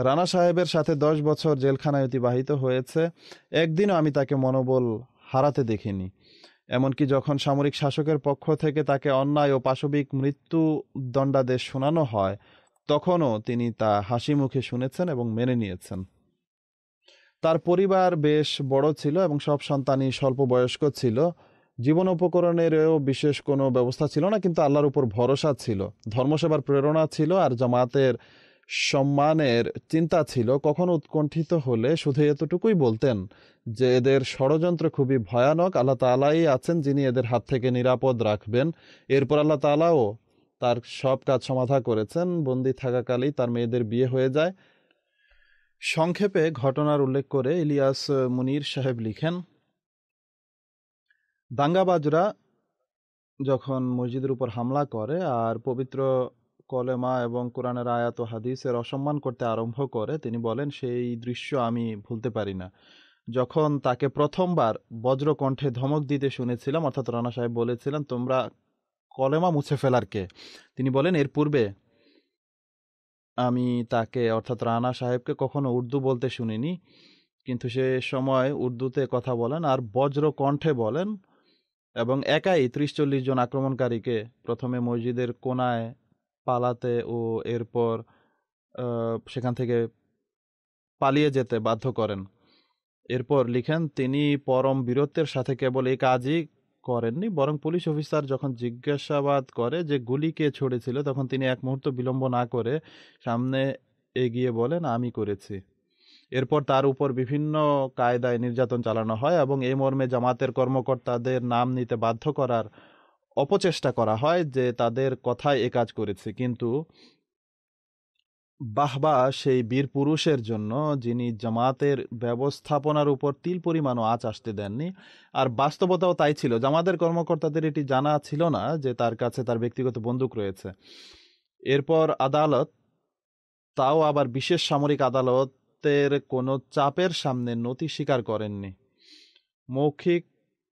রানা সাহেবের সাথে 10 বছর জেলখানায় অতিবাহিত হয়েছে। একদিনও আমি তাকে মনোবল হারাতে দেখিনি। এমনকি যখন সামরিক শাসকের পক্ষ থেকে তাকে অন্যায় ও পাশবিক মৃত্যু দণ্ডাদেশ শোনানো হয়, তখনও তিনি তা হাসি মুখে শুনেছেন এবং মেনে নিয়েছেন। তার পরিবার বেশ বড় ছিল এবং সব সন্তানই স্বল্প বয়স্ক ছিল। জীবন উপকরণেরও বিশেষ কোনো ব্যবস্থা ছিল না, কিন্তু আল্লাহর উপর ভরসা ছিল, ধর্মসেবার প্রেরণা ছিল আর জামাতের সম্মানের চিন্তা ছিল। কখনো উৎকণ্ঠিত হলে শুধু এতটুকুই বলতেন যে এদের ষড়যন্ত্র খুবই ভয়ানক, আল্লাহ তাআলাই আছেন যিনি এদের হাত থেকে নিরাপদ রাখবেন। এরপর আল্লাহ তাআলাও তার সব কাজ সমাধা করেছেন। বন্দী থাকাকালেই তার মেয়েদের বিয়ে হয়ে যায়। সংক্ষেপে ঘটনার উল্লেখ করে ইলিয়াস মুনির সাহেব লিখেন, দাঙ্গাবাজরা যখন মসজিদের উপর হামলা করে আর পবিত্র কলেমা এবং কোরআনের আয়াত ও হাদিসের অসম্মান করতে আরম্ভ করে, তিনি বলেন, সেই দৃশ্য আমি ভুলতে পারি না। যখন তাকে প্রথমবার বজ্রকণ্ঠে ধমক দিতে শুনেছিলাম, অর্থাৎ রানা সাহেব বলেছিলেন, তোমরা কলেমা মুছে ফেলার কে? তিনি বলেন, এর পূর্বে আমি তাকে, অর্থাৎ রানা সাহেবকে, কখনো উর্দু বলতে শুনিনি, কিন্তু সে সময় উর্দুতে কথা বলেন আর বজ্র কণ্ঠে বলেন এবং একাই 30-40 জন আক্রমণকারীকে প্রথমে মসজিদের কোনায় পালাতে ও এরপর সেখান থেকে পালিয়ে যেতে বাধ্য করেন। এরপর লিখেন, তিনি পরম বীরত্বের সাথে কেবল এই কাজই করেননি, বরং পুলিশ অফিসার যখন জিজ্ঞাসাবাদ করে যে গুলি কে ছুড়েছিল, তখন তিনি এক মুহূর্ত বিলম্ব না করে সামনে এগিয়ে বলেন, আমি করেছি। এরপর তার উপর বিভিন্ন কায়দায় নির্যাতন চালানো হয় এবং এই মর্মে জামাতের কর্মকর্তাদের নাম নিতে বাধ্য করার অপচেষ্টা করা হয় যে তাদের কথায় এ কাজ করেছে। কিন্তু বাহবা সেই বীর পুরুষের জন্য যিনি জামাতের ব্যবস্থাপনার উপর তিল পরিমাণও আঁচ আসতে দেননি। আর বাস্তবতাও তাই ছিল। জামাতের কর্মকর্তাদের এটি জানা ছিল না যে তার কাছে তার ব্যক্তিগত বন্দুক রয়েছে। এরপর আদালত, তাও আবার বিশেষ সামরিক আদালতের কোনো চাপের সামনে নতি স্বীকার করেননি। মৌখিক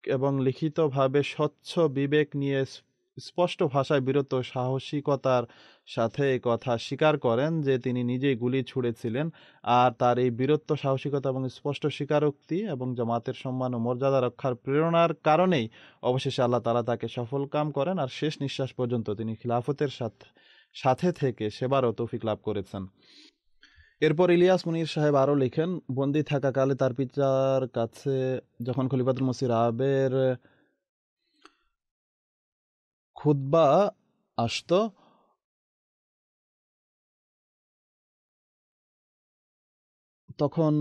এবং লিখিতভাবে স্বচ্ছ বিবেক নিয়ে স্পষ্ট ভাষায় বিরত সাহসিকতার সাথে এই কথা স্বীকার করেন যে তিনি নিজেই গুলি ছুড়েছিলেন। আর তার এই বীরত্ব, সাহসিকতা এবং স্পষ্ট স্বীকারোক্তি এবং জামাতের সম্মান ও মর্যাদা রক্ষার প্রেরণার কারণেই অবশেষে আল্লাহ তাআলা তাকে সফল কাম করেন আর শেষ নিঃশ্বাস পর্যন্ত তিনি খিলাফতের সাথে থেকে সেবারও তৌফিক লাভ করেছেন। এরপর ইলিয়াস মুনির সাহেব আরও লিখেন, বন্দী থাকাকালে তার পিতার কাছে যখন খলিফাতুল মসিহ রাবের খুতবা আসতো, তখন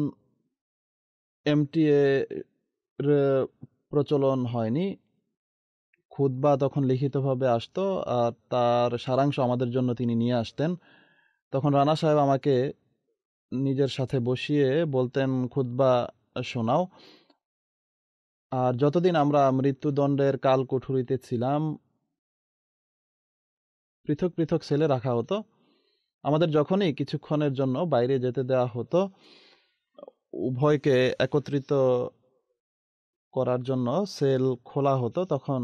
এমটিএ প্রচলন হয়নি। খুতবা তখন লিখিতভাবে আসতো আর তার সারাংশ আমাদের জন্য তিনি নিয়ে আসতেন। তখন রানা সাহেব আমাকে নিজের সাথে বসিয়ে বলতেন, খুতবা শোনাও। আর যতদিন আমরা মৃত্যুদণ্ডের কাল কুঠুরিতে ছিলাম, পৃথক পৃথক সেলে রাখা হতো। আমাদের যখনই কিছুক্ষণের জন্য বাইরে যেতে দেওয়া হতো, উভয়কে একত্রিত করার জন্য সেল খোলা হতো। তখন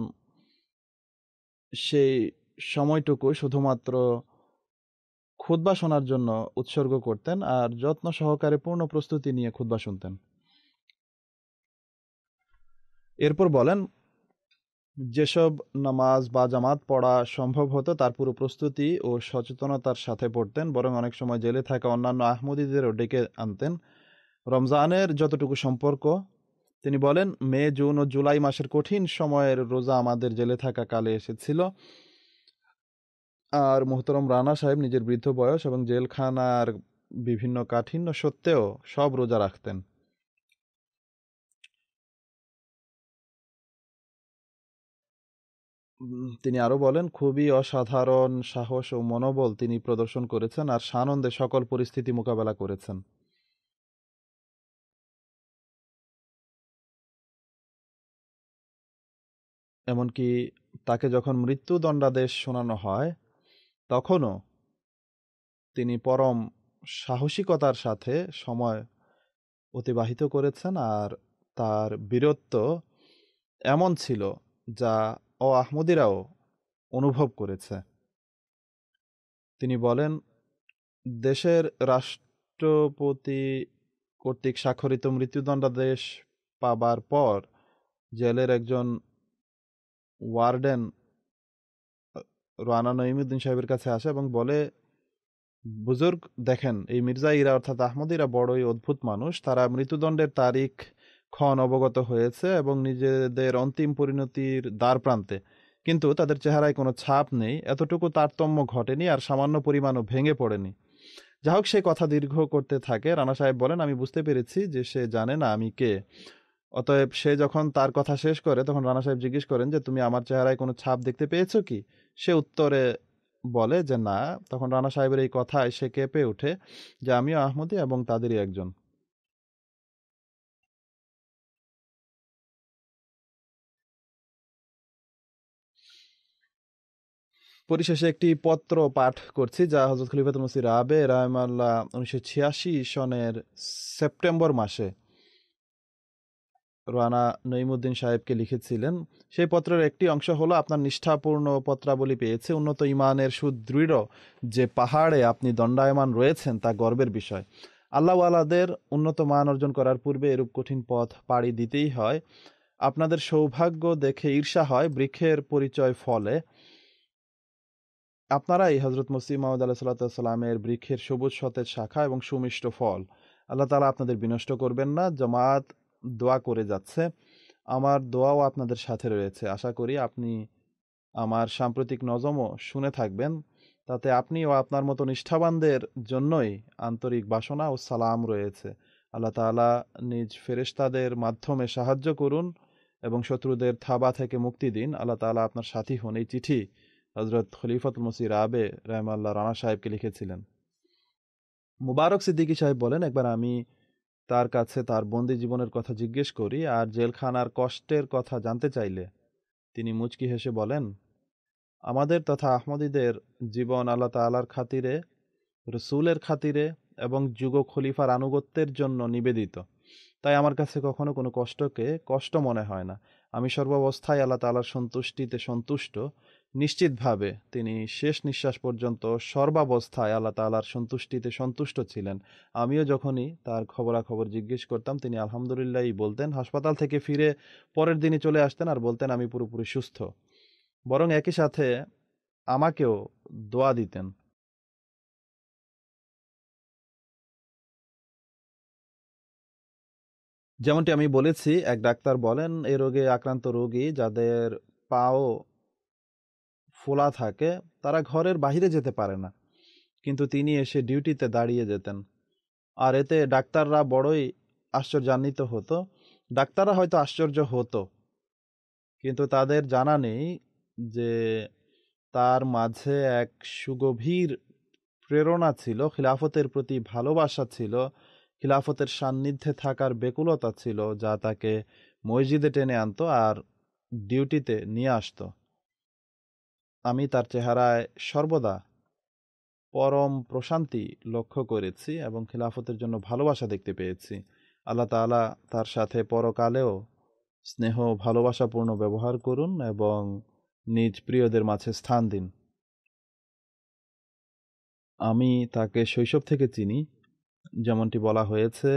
সেই সময়টুকু শুধুমাত্র খুতবা শোনার জন্য উৎসর্গ করতেন আর যত্ন সহকারে পূর্ণ প্রস্তুতি নিয়ে খুতবা শুনতেন। এরপর বলেন, যেসব নামাজ বা জামাত পড়া সম্ভব হতো তার পুরো প্রস্তুতি ও সচেতনতার সাথে পড়তেন, বরং অনেক সময় জেলে থাকা অন্যান্য আহমদীদেরও ডেকে আনতেন। রমজানের যতটুকু সম্পর্ক, তিনি বলেন, মে, জুন ও জুলাই মাসের কঠিন সময়ের রোজা আমাদের জেলে থাকা কালে এসেছিল। আর মোহতরম রানা সাহেব নিজের বৃদ্ধ বয়স এবং জেলখানার বিভিন্ন কাঠিন্য সত্ত্বেও সব রোজা রাখতেন। তিনি আরো বলেন, খুবই অসাধারণ সাহস ও মনোবল তিনি প্রদর্শন করেছেন আর সানন্দে সকল পরিস্থিতি মোকাবেলা করেছেন। এমনকি তাকে যখন মৃত্যুদণ্ডাদেশ শোনানো হয়, তখনও তিনি পরম সাহসিকতার সাথে সময় অতিবাহিত করেছেন। আর তার বীরত্ব এমন ছিল যা আহমদীরাও অনুভব করেছে। তিনি বলেন, দেশের রাষ্ট্রপতি কর্তৃক স্বাক্ষরিত মৃত্যুদণ্ডাদেশ পাবার পর জেলের একজন ওয়ার্ডেন রানা নঈমুদ্দিন সাহেবের কাছে আসে এবং বলে, বুজুর্গ, দেখেন এই মির্জাইরা অর্থাৎ আহমদীরা বড়ই অদ্ভুত মানুষ। তারা মৃত্যুদণ্ডের তারিখ ক্ষণ অবগত হয়েছে এবং নিজেদের অন্তিম পরিণতির দ্বার প্রান্তে, কিন্তু তাদের চেহারায় কোনো ছাপ নেই, এতটুকু তারতম্য ঘটেনি আর সামান্য পরিমাণও ভেঙে পড়েনি। যা হোক, সে কথা দীর্ঘ করতে থাকে। রানা সাহেব বলেন, আমি বুঝতে পেরেছি যে সে জানে না আমি কে। অতএব সে যখন তার কথা শেষ করে, তখন রানা সাহেব জিজ্ঞেস করেন যে, তুমি আমার চেহারায় কোনো ছাপ দেখতে পেয়েছো কি? সে উত্তরে বলে যে না। তখন রানা সাহেবের এই কথায় সে কেঁপে ওঠে যে আমিও আহমদী এবং তাদেরই একজন। পরিশেষে একটি পত্র পাঠ করছি যা হযরত খলিফাতুল মসিহ রাবে রাহিমাহুল্লাহ 1986 সনের সেপ্টেম্বর মাসে রানা নঈমুদ্দিন সাহেবকে লিখেছিলেন। সেই পত্রের একটি অংশ হলো, আপনার নিষ্ঠাপূর্ণ পত্রাবলী পেয়েছে। উন্নত ইমানের সুদৃঢ় যে পাহাড়ে আপনি দণ্ডায়মান রয়েছেন তা গর্বের বিষয়। আল্লাহওয়ালাদের উন্নত মান অর্জন করার পূর্বে এরূপ কঠিন পথ পাড়ি দিতেই হয়। আপনাদের সৌভাগ্য দেখে ঈর্ষা হয়, বৃক্ষের পরিচয় ফলে। আপনারাই হযরত মসিহ মাউদ আলাইহিসসালামের বৃক্ষের সবুজ সতেজ শাখা এবং সুমিষ্ট ফল। আল্লাহ তাআলা আপনাদের বিনষ্ট করবেন না। জামাত দোয়া করে যাচ্ছে, আমার দোয়াও আপনাদের সাথে রয়েছে। আশা করি আপনি আমার সাম্প্রতিক নজমও শুনে থাকবেন। তাতে আপনি ও আপনার মতো নিষ্ঠাবানদের জন্যই আন্তরিক বাসনা ও সালাম রয়েছে। আল্লাহ তাআলা নিজ ফেরেশতাদের মাধ্যমে সাহায্য করুন এবং শত্রুদের থাবা থেকে মুক্তি দিন। আল্লাহ তাআলা আপনার সাথী হন। এই চিঠি হযরত খলিফাতুল মসিহ রাবে রাহিমাহুল্লাহ রানা সাহেবকে লিখেছিলেন। মুবারক সিদ্দিকী সাহেব বলেন, একবার আমি তার কাছে তার বন্দি জীবনের কথা জিজ্ঞেস করি আর জেলখানার কষ্টের কথা জানতে চাইলে তিনি মুচকি হেসে বলেন, আমাদের তথা আহমদীদের জীবন আল্লাহ তাআলার খাতিরে, রসূলের খাতিরে এবং যুগ খলিফার আনুগত্যের জন্য নিবেদিত। তাই আমার কাছে কখনো কোনো কষ্টকে কষ্ট মনে হয় না। আমি সর্বাবস্থায় আল্লাহ তাআলার সন্তুষ্টিতে সন্তুষ্ট। নিশ্চিতভাবে তিনি শেষ নিঃশ্বাস পর্যন্ত সর্বাবস্থায় আল্লাহ তাআলার সন্তুষ্টিতে সন্তুষ্ট ছিলেন। আমিও যখনই তার খবরাখবর জিজ্ঞেস করতাম তিনি আলহামদুলিল্লাহই বলতেন। হাসপাতাল থেকে ফিরে পরের দিনই চলে আসতেন আর বলতেন আমি পুরোপুরি সুস্থ। বরং একই সাথে আমাকেও দোয়া দিতেন। যেমনটি আমি বলেছি, এক ডাক্তার বলেন এ রোগে আক্রান্ত রোগী যাদের পাও ফোলা থাকে তারা ঘরের বাইরে যেতে পারে না, কিন্তু তিনি এসে ডিউটিতে দাঁড়িয়ে যেতেন। আর এতে ডাক্তাররা বড়ই আশ্চর্যান্বিত হতো। ডাক্তাররা হয়তো আশ্চর্য হতো, কিন্তু তাদের জানা নেই যে তার মাঝে এক সুগভীর প্রেরণা ছিল, খিলাফতের প্রতি ভালোবাসা ছিল, খিলাফতের সান্নিধ্যে থাকার বেকুলতা ছিল, যা তাকে মসজিদে টেনে আনতো আর ডিউটিতে নিয়ে আসতো। আমি তার চেহারায় সর্বদা পরম প্রশান্তি লক্ষ্য করেছি এবং খিলাফতের জন্য ভালোবাসা দেখতে পেয়েছি। আল্লাহ তাআলা তার সাথে পরকালেও স্নেহ ভালোবাসাপূর্ণ ব্যবহার করুন এবং নিজ প্রিয়দের মাঝে স্থান দিন। আমি তাকে শৈশব থেকে চিনি। যেমনটি বলা হয়েছে,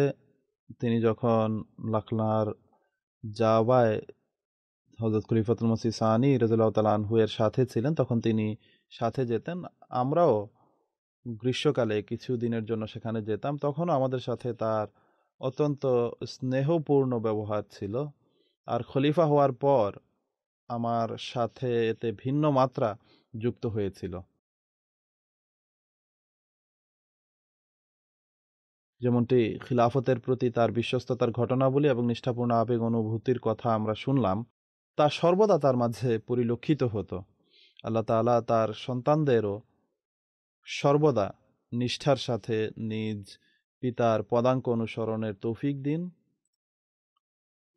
তিনি যখন লাখনার জাওয়ায় হযরত খলিফাতুল মসিহ সানি রাদিয়াল্লাহু তাআলা আনহু এর সাথে ছিলেন, তখন তিনি সাথে যেতেন। আমরাও গ্রীষ্মকালে কিছু দিনের জন্য সেখানে যেতাম। তখনও আমাদের সাথে তার অত্যন্ত স্নেহপূর্ণ ব্যবহার ছিল। আর খলিফা হওয়ার পর আমার সাথে এতে ভিন্ন মাত্রা যুক্ত হয়েছিল। যেমনটি খিলাফতের প্রতি তার বিশ্বস্ততার ঘটনাবলী এবং নিষ্ঠাপূর্ণ আবেগ অনুভূতির কথা আমরা শুনলাম, তা সর্বদা তার মাঝে পরিলক্ষিত হতো। আল্লাহ তাআলা তার সন্তানদেরও সর্বদা নিষ্ঠার সাথে নিজ পিতার পদাঙ্ক অনুসরণের তৌফিক দিন।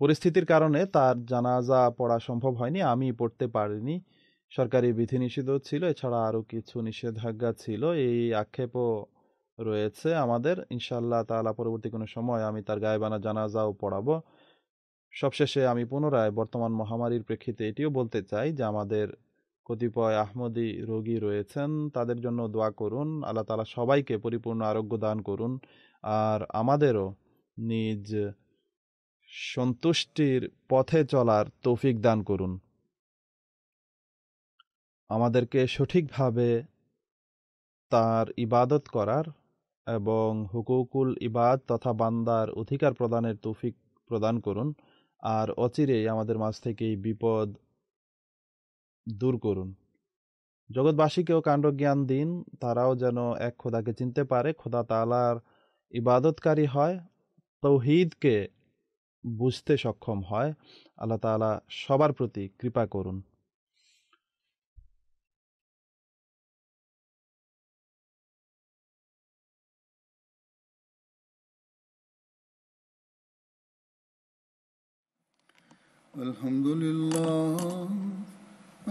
পরিস্থিতির কারণে তার জানাজা পড়া সম্ভব হয়নি, আমি পড়তে পারিনি। সরকারি বিধিনিষেধ ছিল, এছাড়া আরও কিছু নিষেধাজ্ঞা ছিল। এই আক্ষেপও রয়েছে আমাদের। ইনশাআল্লাহ তাআলা পরবর্তী কোনো সময় আমি তার গায়েবানা জানাজাও পড়াবো। সবশেষে আমি পুনরায় বর্তমান মহামারীর প্রেক্ষিতে এটিও বলতে চাই যে আমাদের কতিপয় আহমদী রোগী রয়েছেন, তাদের জন্য দোয়া করুন। আল্লাহ তাআলা সবাইকে পরিপূর্ণ আরোগ্য দান করুন আর আমাদেরও নিজ সন্তুষ্টির পথে চলার তৌফিক দান করুন। আমাদেরকে সঠিকভাবে তার ইবাদত করার এবং হুকুকুল ইবাদ তথা বান্দার অধিকার প্রদানের তৌফিক প্রদান করুন আর অচিরেই আমাদের মাঝ থেকে এই বিপদ দূর করুন। জগৎবাসীকেও কাণ্ডজ্ঞান দিন, তারাও যেন এক খোদাকে চিনতে পারে, খোদা তাআলার ইবাদতকারী হয়, তাওহীদকে বুঝতে সক্ষম হয়। আল্লাহ তাআলা সবার প্রতি কৃপা করুন।
Alhamdulillah,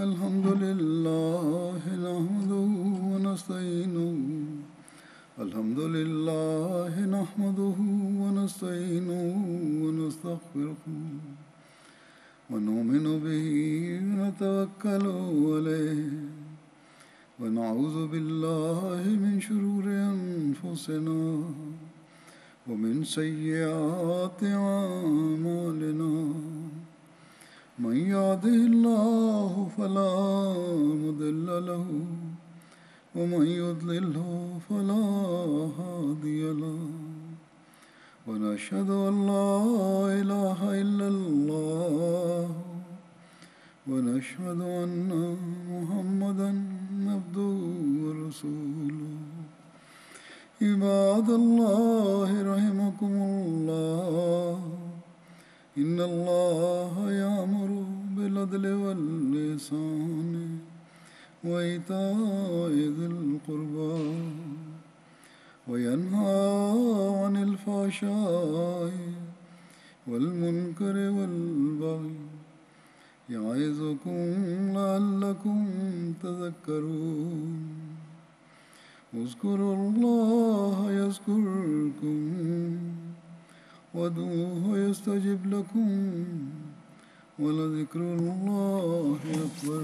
alhamdulillah, nahmaduhu wa nasta'inuhu. Alhamdulillah, nahmaduhu wa nasta'inuhu wa nastaghfiruhu. Wa nu'minu bihi wa natawakkalu alayhi. Wa na'udhu billahi min shururi anfusina wa min sayyiati a'malina. من يهده الله فلا مضل له ومن يضلله فلا هادي له ونشهد أن لا إله إلا الله ونشهد أن محمدا عبده ورسوله عباد الله رحمكم الله إن الله يأمر بالعدل والإحسان وإيتاء ذي القربى وينهى عن الفحشاء والمنكر والبغي يعظكم لعلكم تذكرون اذكروا الله يذكركم وادعوه يستجب لكم ولذكر الله أكبر